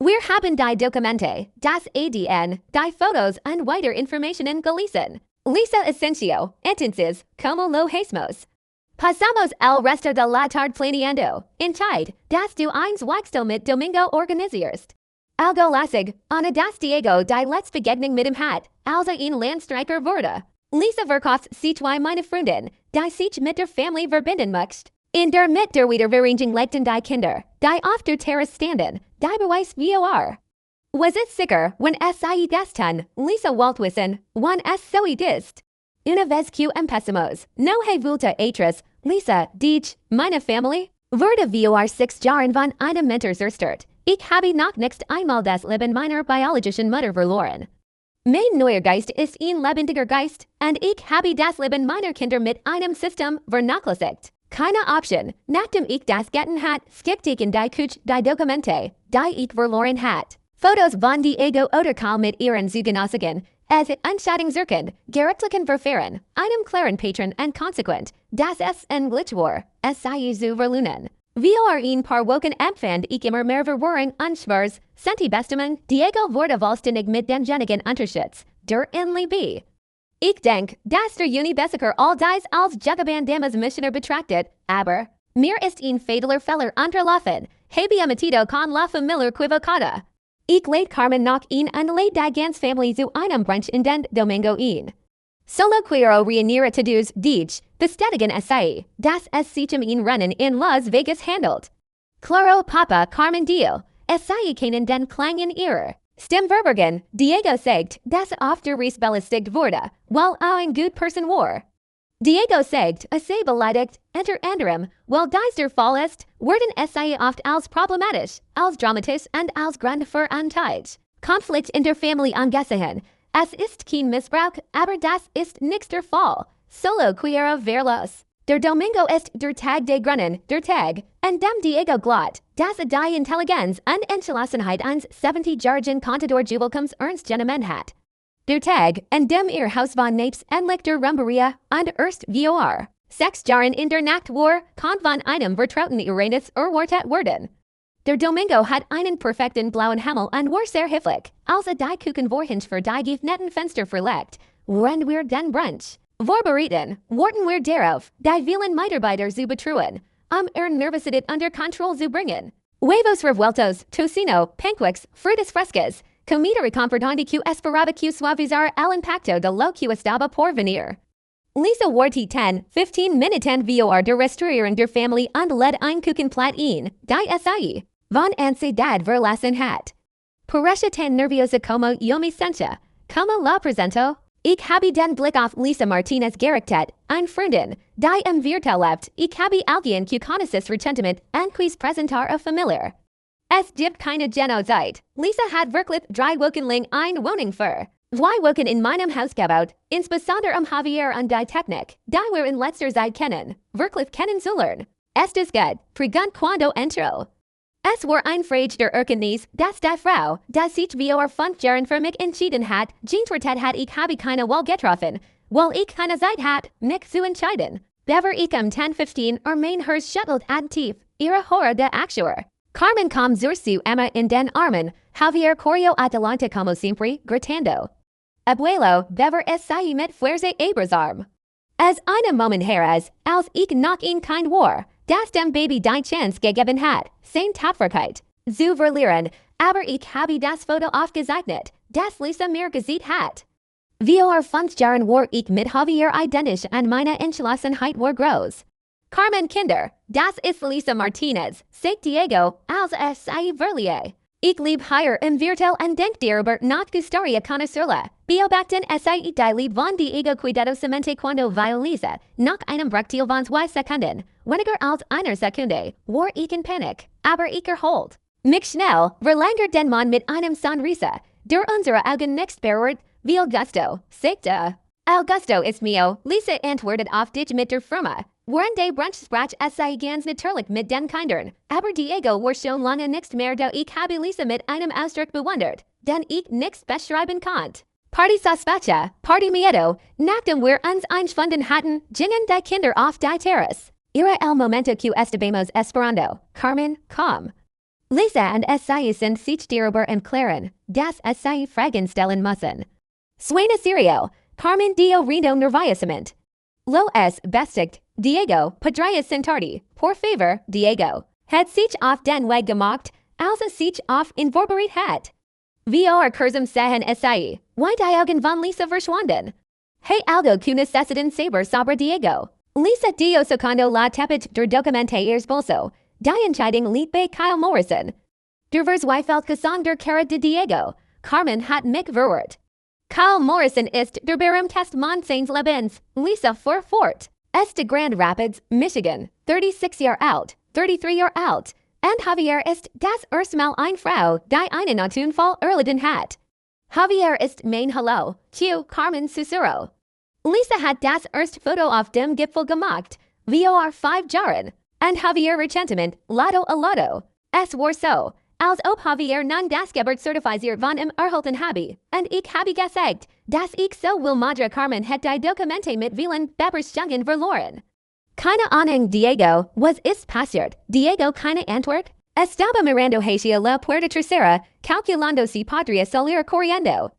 Wir haben die Dokumente, das ADN, die Fotos und weitere Informationen gelesen. Lisa Asensio, entonces, como lo hacemos? Pasamos el resto de la tarde planeando. Entscheid, dass du eins Wachstum mit Domingo organisierst. Algo lasig, Ana das Diego die letzte Begegnung mit ihm hat, als ein Landstreicher wurde. Lisa verkauft sich meine Freundin, die sich mit der Familie verbinden möchte. In der mit der Wiedervereinigung legten die Kinder, die auf der Terrasse standen, die Beweis vor. Was es sicher, wenn es sei das tun, Lisa wollte wissen, wann es so ist. Una vez que empezamos, no he vuelto atrás, Lisa, dich, meine Familie, wurde vor 6 Jahren von einem Mentor zerstört. Ich habe noch nicht einmal das Leben meiner biologischen Mutter verloren. Mein neuer Geist ist ein lebendiger Geist, und ich habe das Leben meiner Kinder mit einem System vernachlässigt. Keine Option, nachdem ich das getan hat, skippte ich in die Küche die Dokumente, die ich verloren hat. Fotos von Diego oder Karl mit ihren Zugenossigen, es Entscheidungserkend, gerichtlichen Verfahren, einem klaren Patron und konsequent, dass es ein Glitch war, es sei zu verlunen. Wir ein paar Wochen empfand ich immer mehr Verwirrung und Schmerz, senti Bestimmung, Diego wurde vollständig mit demjenigen Unterschieds, der in Liebe. Ich denk, dass der Juni Bessiker all dies als Jugaband Damas Missioner betrachtet, aber mir ist ein fataler Feller unterlaufen, habe amatido con la Familie equivocada. Ich lade Carmen noch ein und lade die ganze Familie zu einem Brunch in den Domingo ein. Solo quiero reunir a todos dich, bestätigen es sei, dass es sich ein Rennen in Las Vegas handelt. Claro Papa Carmen Dio, es sei keinen den Klang in ihrer Stimmverbergen, Diego sagt, dass auf der Reis belästigt wurde, weil ein gut Person war. Diego sagt, es sei beleidigt, unter anderem, weil dies der Fall ist, werden es sei oft als problematisch, als dramatisch und als Grund für Anteil. Konflikt in der Familie angesehen. Es ist kein Missbrauch, aber das ist nix der Fall. Solo quiero verlos. Der Domingo ist der Tag de Grunnen, der Tag, und dem Diego glaubt, dass die Intelligenz und Entschlossenheit eines 70-jährigen Contador Juwelkums ernst genommen hat. Der Tag, und dem ihr Haus von Napes endlich der Rumberia und erst vor 6 Jahren in der Nacht war, kann von einem vertrauten Uranus erwartet werden. Der Domingo hat einen perfekten blauen Himmel und war sehr hilfreich, als die Kuchen vorhin für die geöffneten Fenster verlegt, während wir den Brunch vorbereiten, warten wir darauf, die vielen Mitarbeiter zu betreuen, Nervosität unter Kontrolle zu bringen. Huevos revueltos, tocino, pancakes, frutas frescas, comida reconfortante que esperaba que suavizar el impacto de lo que estaba por venir. Lisa warti 10-15 Minuten vor der Restaurierung der Familie und led ein Kuchenplatt ein, die SI von ansiedad verlassen hat. Parecia tan nerviosa como yo me sentía, como la presento. Ich habe den Blick auf Lisa Martinez gerichtet, ein Freundin, die im Viertel lebt. Ich habe alguien que conoces recientemente und quiz presentar a familiar. Es gibt keine Genozeit. Lisa hat wirklich 3 Wochen lang eine Wohnung für 2 Wochen in meinem Haus gebaut, insbesondere Javier und die Technik, die wir in letzter Zeit kennen, wirklich kennen zu lernen. Es ist gut, pregant cuando entro. Es war ein Frage der Erkenntnis, dass die Frau, die sich vor 5 Jahren für mich entschieden hat, geantwortet hat, ich habe keine Wahl getroffen, weil ich keine Zeit hat, mich zu entscheiden. Bever ich 10-15 mein Herz schüttelt ad tief, ihre Horror de Akshur. Carmen com zur su Emma in den Armen, Javier corrió adelante como siempre, gritando. Abuelo, bever es sei mit fuerza abrazarm. As eine Momenheras, als ich noch in kein war, das dem Baby die Chance gegeben hat, sein Tapferkeit, zu verlieren, aber ich habe das Foto aufgezeichnet, das Lisa mir gesehen hat. Vor 5 Jahren war ich mit Javier identisch und meine Entschlossenheit war groß. Carmen Kinder, das ist Lisa Martinez, sagt Diego, als es sei verliere. Ich lieb hier im Viertel und denk darüber nach Gustaria conocerla. Beobachten es sei die lieb von Diego cuidado semente cuando vio Lisa, nach einem Bruchteil von 2 Sekunden, weniger als einer Sekunde, war ich in Panik, aber ich erholt mich schnell, verlängert den Mann mit einem Sonrisa, der unsere Augen nicht berührt, wie Augusto, sagte. Augusto ist mio, Lisa antwortet auf dich mit der Firma. Während der Brunch-Sprach es sei ganz natürlich mit den Kindern, aber Diego war schon lange nicht mehr da. Ich habe Lisa mit einem Ausdruck bewundert, den ich nicht beschreiben konnte. Party sospecha, Party miedo, nachdem wir uns eingefunden hatten, gingen die Kinder auf die Terrasse. Era el momento que estuvimos esperando, Carmen, komm. Lisa und es sei sind sich darüber im Klaren, dass es sei Fragen stellen müssen. Suena serio, Carmen dio rindo nerviosamente. Lo es bestigt, Diego, podría sentarti, por favor, Diego. Hat sich auf den Weg gemacht, als es sich auf invorbereitet hat. Vor kurzem sehen es sei, wie die Augen von Lisa verschwanden. Hey algo que necesitan saber sobre Diego. Lisa dio sacando la tapet der Dokumente ihres bolso. Die Entscheidung liegt bei Kyle Morrison. Der Verzweifelt Gesang der Cara de Diego. Carmen hat mich verwirrt. Kyle Morrison ist der berühmteste Mann seines Lebens. Lisa fuhr fort. Ist de Grand Rapids, Michigan, 36 Jahre alt, 33 Jahre alt. Und Javier ist das erste Mal eine Frau, die einen Naturunfall erlitten hat. Javier ist mein Hallo, zu Carmen Sussurro. Lisa hat das erste Foto auf dem Gipfel gemacht, vor 5 Jahren, und Javier Rechentiment, Lotto a Lotto. Es war so, als ob Javier nun das Geburtstagsparty von ihm erhalten habe, und ich habe gesagt, dass ich so will Madre Carmen het die Dokumente mit vielen Beberstungen verloren. Keine Ahnung, Diego, was ist passiert? Diego keine Antwort? Estaba mirando hacia la puerta trasera, calculando si podría salir corriendo.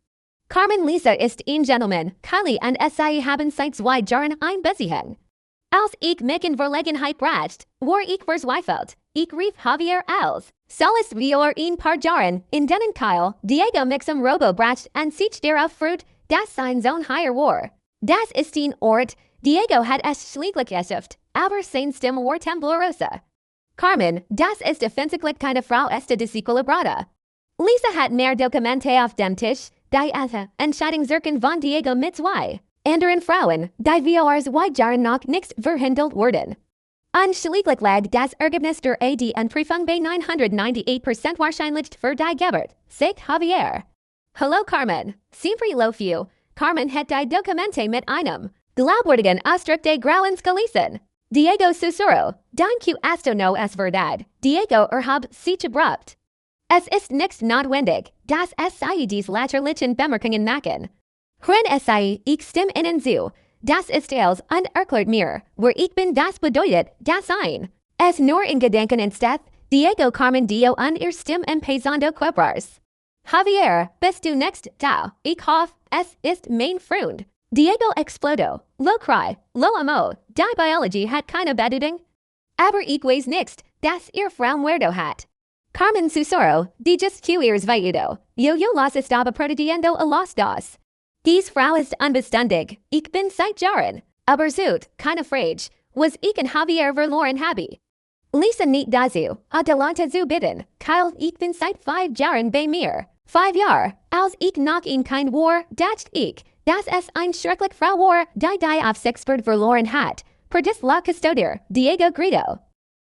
Carmen Lisa ist ein Gentleman, Kylie und sie haben seit 2 Jahren ein Beziehung. Als ich mich in Verlegenheit bracht, war ich verzweifelt. Ich rief Javier als. Soll es vor ein paar Jahren, in denen Kyle, Diego mich zum Robo bracht und sich darauf freut, dass sein Sohn hier war. Das ist ein Ort, Diego hat es schlichtlich geschafft, aber sein Stimme war temblorosa. Carmen, das ist offensichtlich keine Frau desequilibrada. Lisa hat mehr Dokumente auf dem Tisch, die Entscheidungserken von Diego mit 2 anderen Frauen, die vor 2 Jahren noch nicht verhandelt wurden. Schlichtlich lag das Ergebnis der AD-Prüfung bei 998% wahrscheinlich für die Geburt, sagt Javier. Hallo Carmen, siempre lo fui. Carmen hat die Dokumente mit einem glaubwürdigen Ausdruck de Grauens gelesen. Diego Sussurro, danke esto no es verdad. Diego sich abrupt. Es ist nicht notwendig, dass sie dies laterlichen Bemerkungen machen. Hören sie, ich stimme ihnen zu. Das ist als und erklärt mir, wer ich bin, das bedeutet, das ein. Es nur in Gedanken entsteht, Diego Carmen Dio und ihr Stimme empezando quebras. Javier, bist du nicht da? Ich hoffe, es ist mein Freund. Diego explodo, lo cry, lo amo, die Biologie hat keine Bedeutung. Aber ich weiß nicht, dass ihr Frau muerto hat. Carmen Sussurro, die just ihres Veido, yo los estaba perdiendo a los dos. Dies Frau ist unbeständig, ich bin seit Jahren, aber zut, keine Frage, was ich in Javier verloren habe. Lisa nicht dazu, adelante zu bitten, Kyle, ich bin seit 5 Jahren bei mir. 5 Jahre, als ich noch in kein war, dacht ich, dass es ein schrecklich Frau war, die auf Sexpert verloren hat. Perdis la custodier, Diego Grito.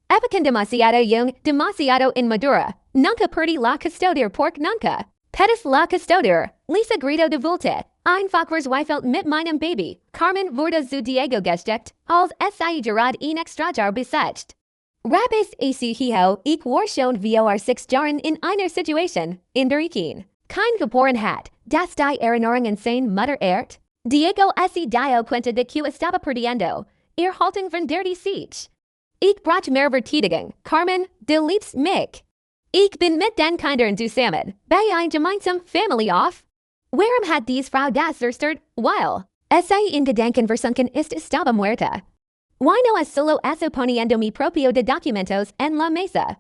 Epican demasiado jung, demasiado inmadura. Nunca perdi la custodier pork nunca. Pedis la custodier, Lisa Grito de Vulte. Einfach verzweifelt mit meinem Baby. Carmen wurde zu Diego gesteckt, als sie gerade ein Extrajahr besetzt. Rabis hiho, ich war schon vor 6 Jahren in einer Situation, in der ich kein geboren hat, das die Erinnerungen sein Mutter ehrt. Diego dio cuenta de que estaba perdiendo, Haltung von der Siege. Ich brauch mehr Verteidigung, Carmen, du liebst mich. Ich bin mit den Kindern zusammen, bei ein gemeinsam Familie auf. Warum hat dies Frau das zerstört, weil in Gedanken versunken ist estaba muerta. Why no es solo eso poniendo mi propio de documentos en la mesa?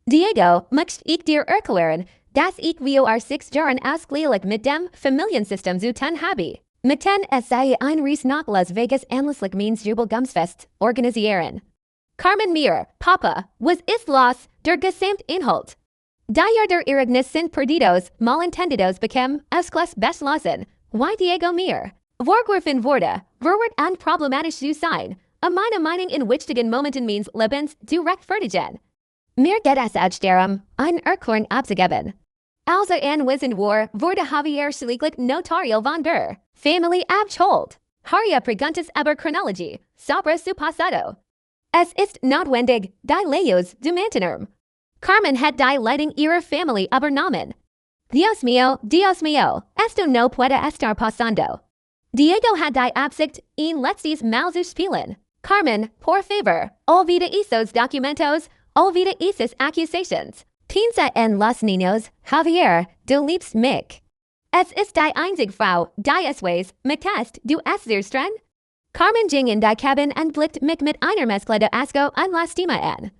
Diego, möcht ich dir erklären, dass ich vor 6 Jahren ausgleichlich mit dem Familiensystem zu tun habe. Mit den ein Reis nach Las Vegas anlässlich meines Jubelgumsfest organisieren. Carmen mir, Papa, was ist los, der Gesamtinhalt? Daher der Ereignis sind perdidos, malentendidos bekämen, ausglas beschlossen. Why Diego mir? Vorgriffen wurde, verwirrt und problematisch zu sein. Meine Meinung in wichtigen Momenten meines Lebens zu rechtfertigen. Mir geht es auch darum, eine Erklärung abzugeben. Also anwesend wurde Javier schlichtlich Notario von der Familie abgeholt. Haria preguntas aber Chronologie, sobre su pasado. Es ist notwendig, die Leyes zu mantener. Carmen hat die Leitung ihrer Familie übernommen. Dios mío, esto no puede estar pasando. Diego hat die Absicht, ein letztes Mal zu spielen. Carmen, por favor, olvida esos documentos, olvida esas accusations. Piensa en los niños, Javier, du liebst mich. Es ist die einzige Frau, die es weiß, mitest du es zerstren? Carmen ging in die Cabin und blickt mich mit einer Mezcla de asco und lastima an.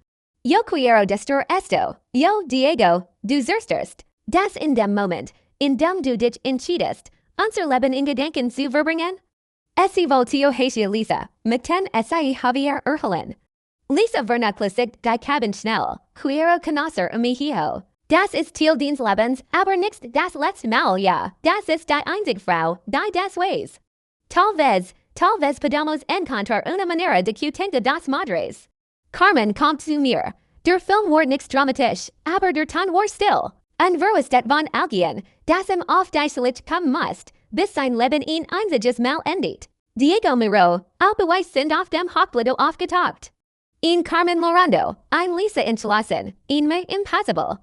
Yo quiero destruir esto. Yo, Diego, du zerstörst. Das in dem Moment, in dem du dich entschiedest, unser Leben in Gedanken zu verbringen? Esi voltio hacia Lisa, mit den Javier erhalen. Lisa vernachlässigt die Cabin schnell, quiero conocer a mi hijo. Das ist Teil des Lebens, aber nicht das letzte Mal, ja. Das ist die einzige Frau, die das weiß. Tal vez podamos encontrar una manera de que tenga das madres. Carmen kommt zu mir. Der Film war nicht dramatisch, aber der Ton war still. Und verwustet von alguien, das im auf die Schlich kommen musst, bis sein Leben ihn einziges Mal endet. Diego Miro, Alpeweis sind auf dem Hochblado aufgetaucht. In Carmen Lorando, ein Lisa entschlossen, in me impossible.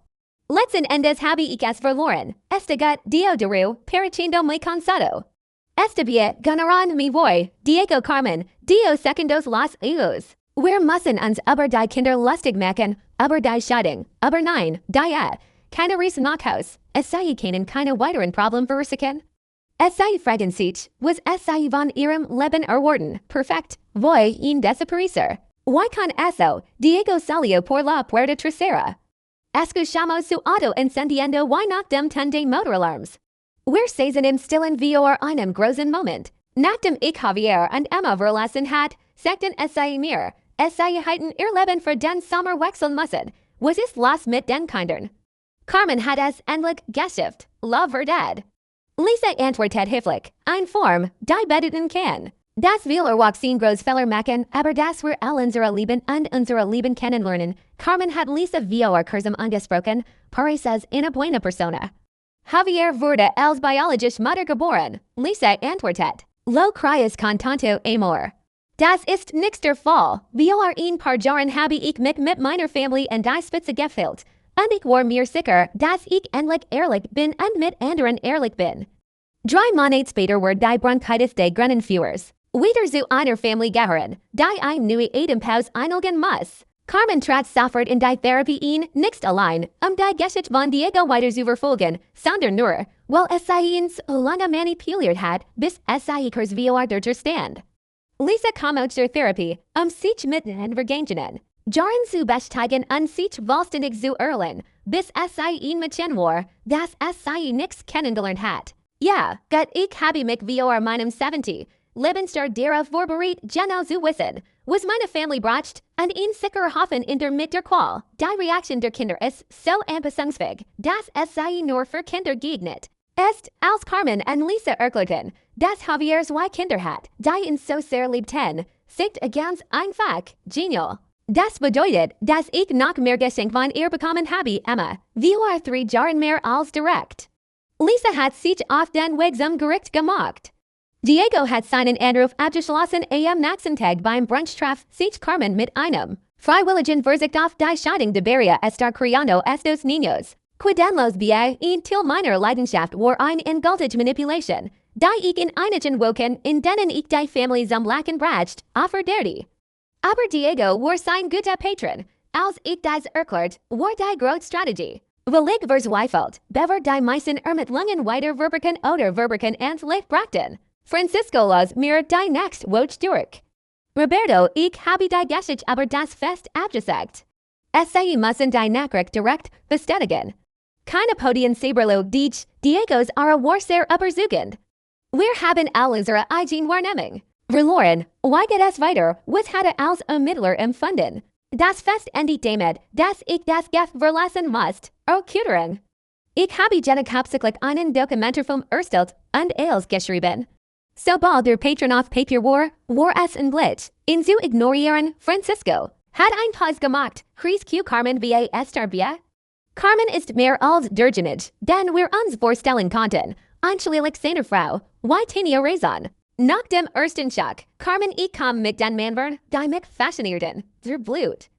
Letzten Endes habe ich es verloren, estegat Diodoro, perichindo me cansado. Estabie, ganaron mi voy, Diego Carmen, Dio segundos los hijos. Wir müssen uns über die Kinder lustig machen, über die Scheidung, über nein, die keine Riesen Nachhaus, es sei keinen keine weiteren Problem verursachen. Es sei fragen sich, was es sei von ihrem Leben erwarten, perfekt, voy in desaparecer. Why con eso, Diego salió por la puerta trasera. Escuchamos su auto encendiendo why not dem tende Motoralarms. Wir sehen im stillen vor einem großen Moment. Nachdem ich Javier und Emma verlassen hat, sagten es sei mir, es sei heiten ihr Leben für den Sommer wechseln müssen. Was ist los mit den Kindern? Carmen hat es endlich geschafft, la verdad. Lisa antwortet höflich, ein Form, die bedeutet kann. Das will erwachsen Großfehler machen, aber das wir all unsere Leben und unsere Leben kennenlernen. Carmen hat Lisa vor kurzem angesprochen, pareces eine buena persona. Javier wurde als biologisch Mutter geboren. Lisa antwortet, lo crees con tanto amor. Das ist nix der Fall. Vor ein paar Jahren habe ich mich mit meiner Familie in die Spitze gefühlt. Und ich war mir sicher, dass ich endlich ehrlich bin und mit anderen ehrlich bin. 3 Monate später war die Bronchitis des Grünenführers wieder zu einer Familie gehören, die ein neue Atempause einlegen muss. Carmen trat sofort in die Therapie ein, nicht allein, die Geschichte von Diego weiter zu verfolgen, sondern nur, weil es sie ihn so lange manipuliert hat, bis es sie kurz vor der Stand. Lisa kam aus der Therapie, sich mit den Vergangenen. Jahren zu bestätigen und sich vollständig zu erlernen, bis es sei ihn machen war, dass es sei nichts kennengelernt hat. Ja, Gott, ich habe mich vor meinem 70. Lebensjahr darauf vorbereitet, genau zu wissen, was meine Familie braucht, und ihn sicher hoffen in der mit der Qual. Die Reaktion der Kinder ist so anpassungsfähig, dass es sei nur für Kinder geeignet ist, als Carmen und Lisa erklärten, dass Javier 2 Kinder hat, die ihn so sehr liebten, sagt ganz einfach, genial. Das bedeutet, dass ich noch mehr Geschenk von ihr bekommen habe, Emma. Vor 3 Jahren mehr als direkt. Lisa hat sich auf den Weg zum Gericht gemacht. Diego hat seinen Anruf abgeschlossen am nächsten Tag beim Brunchtreff sich Carmen mit einem freiwilligen Verzicht auf die Scheidung debería estar criando estos niños. Cuidenlos bien y til meiner Leidenschaft war ein endgültige Manipulation, die ich in einigen Wochen, in denen ich die Familie zum Lachen bracht, offerderte. Aber Diego war sein guter Patron, als ich das erklärt, war die Growth-Strategie. Weil ich verzweifelt, bever die meisten Ermittlungen weiter verbergen oder verbergen ans Licht brachten. Francisco las mir die next Woche durch. Roberto, ich habe die Geschichte aber das fest abgesagt. Es sei müssen die Nachricht direkt bestätigen. Keine Podien Saberlo dich, Diegos are war sehr überzeugend. Wir haben all unsere eigenen Wahrnehmung verloren. Why geht es weiter? Was hatte als Ermittler empfunden? Das Fest endet damit, dass ich das Gift verlassen musste. Erküterung. Ich habe hauptsächlich einen Dokumentarfilm erstellt und als geschrieben. Sobald der Patron auf Papier war es ein Glitch. In zu ignorieren, Francisco hat ein Pause gemacht. Chris Q. Carmen va estar bien? Carmen ist mehr als durchschnittlich, denn wir uns vorstellen konnten. Anschließend seine Frau, why tenía razón? Nach dem ersten Schock, Carmen ich kam mit den Männern, die mich faszinierten, der Blut.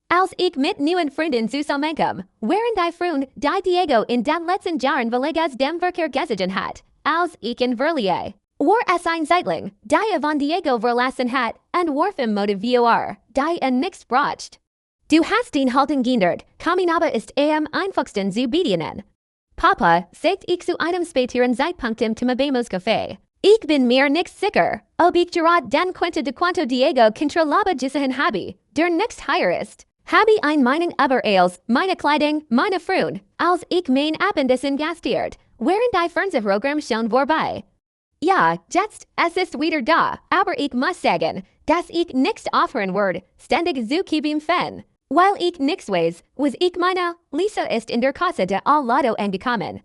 Als ich mit neuen Freunden zusammenkam, waren die Freunde, die Diego in den letzten Jahren Villegas dem Verkehr gesehen hat, als ich in Verlier. War es ein Zeitling, die von Diego verlassen hat, und warf im Motiv vor, die nichts bracht. Du hast ihn halten geändert, Kamin aber ist am einfachsten zu bedienen. Papa, sagt ich zu einem späteren Zeitpunkt im Timabemos Café. Ich bin mir nicht sicher, ob ich gerade den Cuenta de Quanto Diego controlaba gesehen habe, der nicht hier ist. Habe ein Meinung über als, meine Kleidung, meine Freund, als ich mein Abendessen gastiert, während die Fernsehprogramm schon vorbei. Ja, jetzt, es ist wieder da, aber ich muss sagen, dass ich nichts aufhören werde, ständig zu kippen fan. Weil ich nichts weiß, was ich meine, Lisa ist in der Casa de al lado angekommen.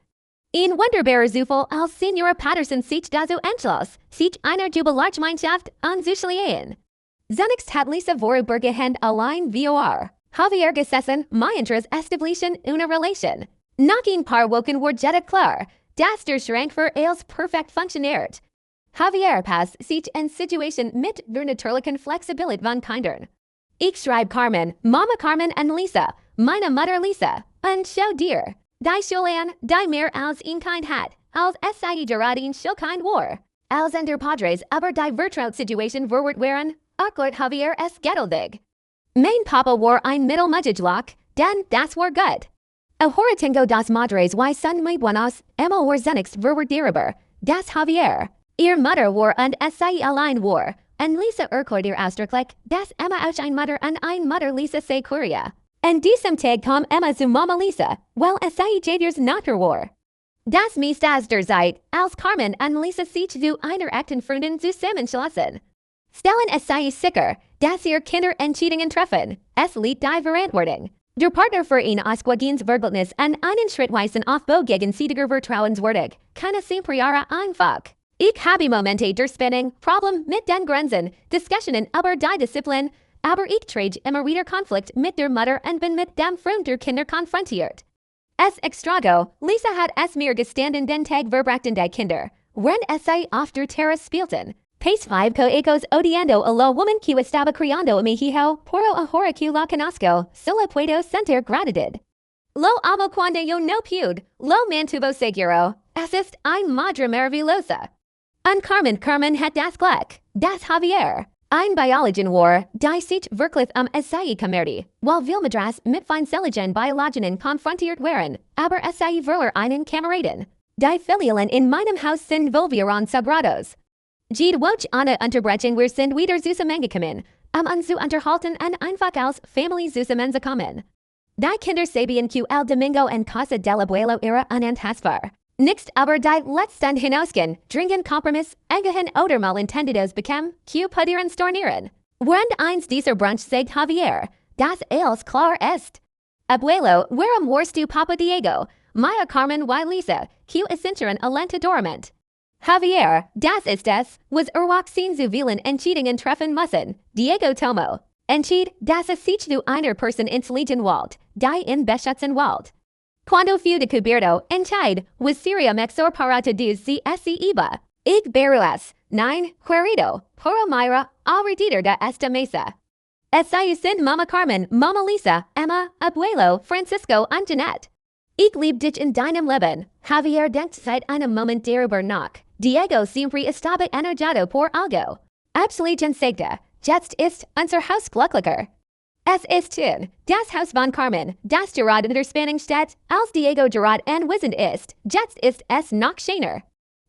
In wunderbarer Zufall als Senora Patterson sich da so entschloss, sich einer Jubilargemeinschaft anzuschließen. Zunächst hat Lisa vorübergehend allein vor Javier gesessen, mientras establecen una relación. Nach ein paar Wochen war jeder klar, das der Schrank für als perfekt funktioniert. Javier passt sich en Situation mit der natürlichen Flexibilität von Kindern. Ich schreibe Carmen, Mama Carmen und Lisa, meine Mutter Lisa, und schau dir, die Schulan, die mehr als ein Kind hat, als es sei gerade ein Schulkind war. Als en der Padres aber die Vertraut-Situation verwirrt waren, erklärt Javier es geduldig. Mein Papa war ein Mittelmudglock, denn das war gut. Ahora tengo das madres y son muy buenos, Emma war zunächst verwirrt das Javier. Ihr Mutter war und es sei allein war, und Lisa erklärt ihr ausdrücklich, dass Emma auch ein Mutter und ein Mutter Lisa sei Curia. En diesem Tag kam Emma zu Mama Lisa, weil es sei Jadiers Natter war. Das meist aus der Zeit, als Carmen und Lisa sich zu einer echten Freundin zusammenschlossen. Stellen es sei sicher, dass ihr Kinder Entscheidungen treffen, es liegt die Verantwortung. Der Partner für ihn ausgewogenes Verhältnis und einen schrittweisen Aufbau gegenseitiger vertrauenswürdig, keine sempre einfach. Ich habe Momente der Spannung, Problem mit den Grenzen, Diskussionen über die Disziplin, aber ich trage immer wieder Konflikt mit der Mutter und bin mit dem Freund der Kinder konfrontiert. Es extrago, Lisa hat es mir gestanden den Tag verbrachten die Kinder, wenn es sei auf der Terrace spielten. Pace 5 co ecos odiando a la woman que estaba criando a mi hijo, poro ahora que la conozco, solo puedo sentir gratitud. Lo amo cuando yo no pude, lo mantuvo seguro, es ist ein madre maravillosa. Und Carmen hat das Glück, das Javier. Ein Biologin war, die sich wirklich es sei commerdi, while Vilmadras mit feinselligen Biologinnen konfrontiert waren, aber es sei verler einen Kameraden. Die Filialen in meinem Haus sind volvieren sagrados. Jede Woche eine Unterbrechung wir sind wieder zusammengekommen, uns zu unterhalten und einfach als Familie zusammenzukommen. Die Kinder sabien que el domingo en casa del abuelo era unantastbar. Nichts aber die letzten hinausgehen, dringend Kompromiss, engehen oder malentendidos bekämen, que pudieran stornieren. Während eins dieser Brunch sagt Javier, das els klar ist. Abuelo, warum warst du Papa Diego? Maya Carmen y Lisa, que essentieren alentadorament. Javier, das ist es, was erwachsen zu vielen Entscheidungen treffen müssen. Diego Tomo. Entschied, dass es sich zu einer Person intelligent Wald, die in beschützen Wald. Cuando fui de cubierto, entscheid, was seria mexor para todos si ese iba. Ich beruas, nein, querido, por Myra, alrededor de esta mesa. Es sind Mama Carmen, Mama Lisa, Emma, Abuelo, Francisco und Jeanette. Ich lieb dich in deinem Leben. Javier denkt seit einem Moment darüber nach. Diego siempre estaba enojado por algo. Absolut segte, jetzt ist unser Haus glücklicher. Es ist tun, das Haus von Carmen, das gerade in der Spannung steht, als Diego gerade anwesend ist, jetzt ist es noch schöner.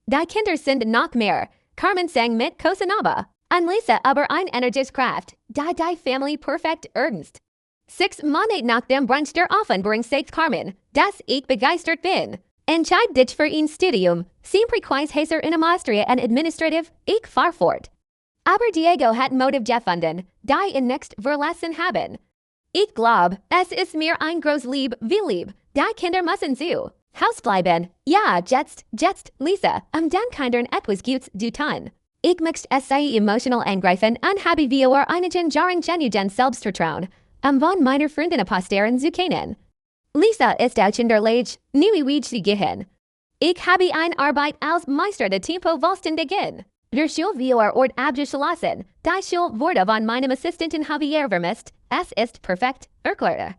Die Kinder sind noch mehr, Carmen sang mit Kosanaba, und Lisa aber ein energisches Kraft, die Family perfekt ernst. 6 Monate nach dem Brunch der Offenbarung sagt Carmen, dass ich begeistert bin. Entscheid dich für ein Studium, siempre quais heiser in Austria und administrativ, ich fahr fort. Aber Diego hat Motiv gefunden, die in nicht verlassen haben. Ich glaub, es ist mir ein groß Lieb, wie lieb, die Kinder müssen zu Haus bleiben. Ja, jetzt, Lisa, den Kindern etwas Gutes zu tun. Ich möchte es sei emotional angreifen und habe wir einigen Jahren genugen Selbstvertrauen, von meiner Freundinnen posteren zu kennen. Lisa ist auch in der Lage, neue Wege zu gehen. Ich habe eine Arbeit als Meister de Tempo vollständigen. Der Schul wir Ort abgeschlossen, die Schul wurde von meinem Assistenten Javier vermisst, es ist perfekt, erklärte.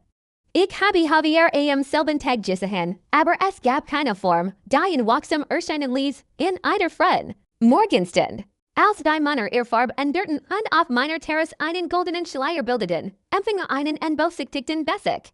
Ich habe Javier am selben Tag gesehen, aber es gab keine Form, die in Wachsam erscheinen ließ, in einer Freien. Morgenstund. Als die Männer ihr Farb änderten und auf meiner Terrasse einen goldenen Schleier bildeten, empfing einen entbeaufsichtigten Bessick.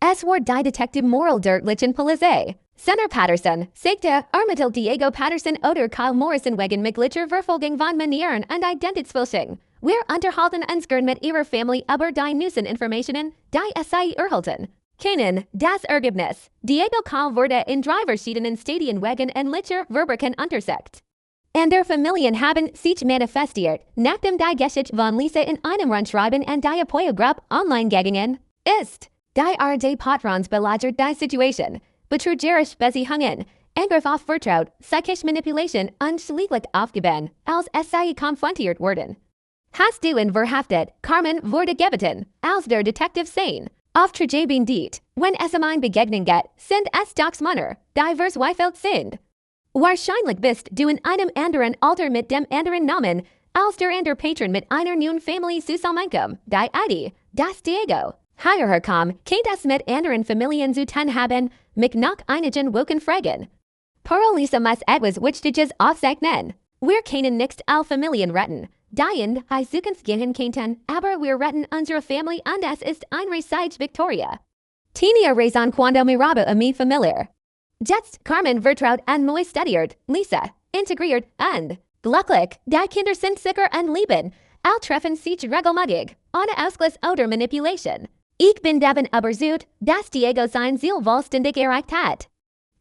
Es war die Detective Moral der Lichen Polizei. Senator Patterson, sagte Armadil Diego Patterson oder Kyle Morrison wegen möglicher Verfolgung von Manieren und Identitätsfälschung. Wir unterhalten uns gern mit ihrer Family über die neuesten Informationen, die sie erhalten. Kennen, das Ergebnis. Diego Kyle wurde in 3 verschiedenen Stadien wegen ähnlicher Verbrechen untersucht. Und der Familien haben sich manifestiert, nachdem die Geschichte von Lisa in einem Rundschreiben und die Apoyo-Gruppe online gegangen ist. Die RD Patrons belagert die Situation, betrügerisch Beziehungen, Angriff auf Vertraut, psychisch Manipulation und schlichtlich aufgeben, als sie konfrontiert wurden. Hast du ihn verhaftet, Carmen wurde gebeten, als der Detective sein. Auf Tragedien diet, wenn es ein Begegnen geht, sind es Docs Männer, die verzweifelt sind. Wahrscheinlich bist du in einem anderen Alter mit dem anderen Namen, als der andere Patron mit einer neuen Familie zusammenkommt, die Adi, das Diego. Hierher kam, kennt das mit anderen Familien zu tun haben, mich nach einigen Wochen fragen. Paralisa mas etwas wichtiges aufzeichnen. Wir können nicht alle Familien retten. Die I suchens gehen könnten, aber wir retten unsere Familie und das ist eine Reich Victoria. Tiene razón cuando miraba a mi familia. Jetzt Carmen vertraut und muy studiert, Lisa, integriert und glücklich, die Kinder sind sicher und lieben, all treffen sich regelmäßig, ohne Ausschluss oder Manipulation. Ich bin davon überzeugt, dass Diego sein Ziel vollständig erreicht hat.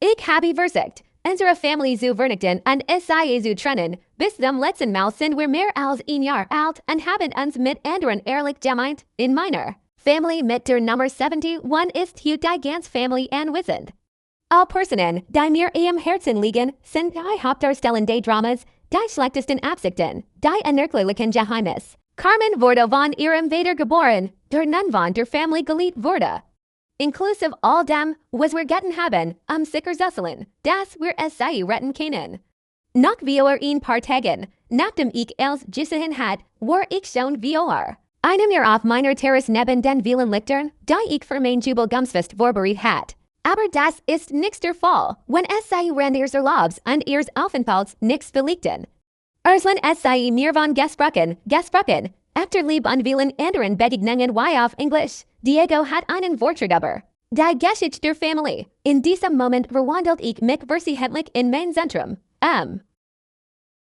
Ich habe versucht, unsere Familie zu vernichten und es zu trennen, bis zum letzten Mal sind wir mehr als ein Jahr alt und haben uns mit anderen ehrlich gemeint, in meiner Familie mit der Nummer 71 ist hier die ganze Familie anwesend. All Personen, die mir am Herzen liegen, sind die Hauptdarstellende Dramas, die schlechtesten Absichten, die unerklärlichen Geheimnis. Carmen wurde von ihrem Vater geboren, der nun von der Familie geliebt wurde. Inklusive all dem, was wir getan haben, sicher Zuselen, dass wir es retten können. Nach wir ein paar Tagen, nachdem ich els gesehen hat, war ich schon wir. Einem Jahr auf meiner Terrasse neben den vielen Lichtern, die ich für mein Jubelgamsfest vorbereitet hat. Aber das ist nicht der Fall, wenn es während ihres Urlaubs und ihres Aufenthalts nichts verlegten. Erslen es mir von gesprochen, after lieb an vielen anderen Begegnungen wie auf Englisch. Diego hat einen Vortrag über die Geschichte der Familie. In diesem Moment verwandelt ich mich versehentlich in mein Zentrum.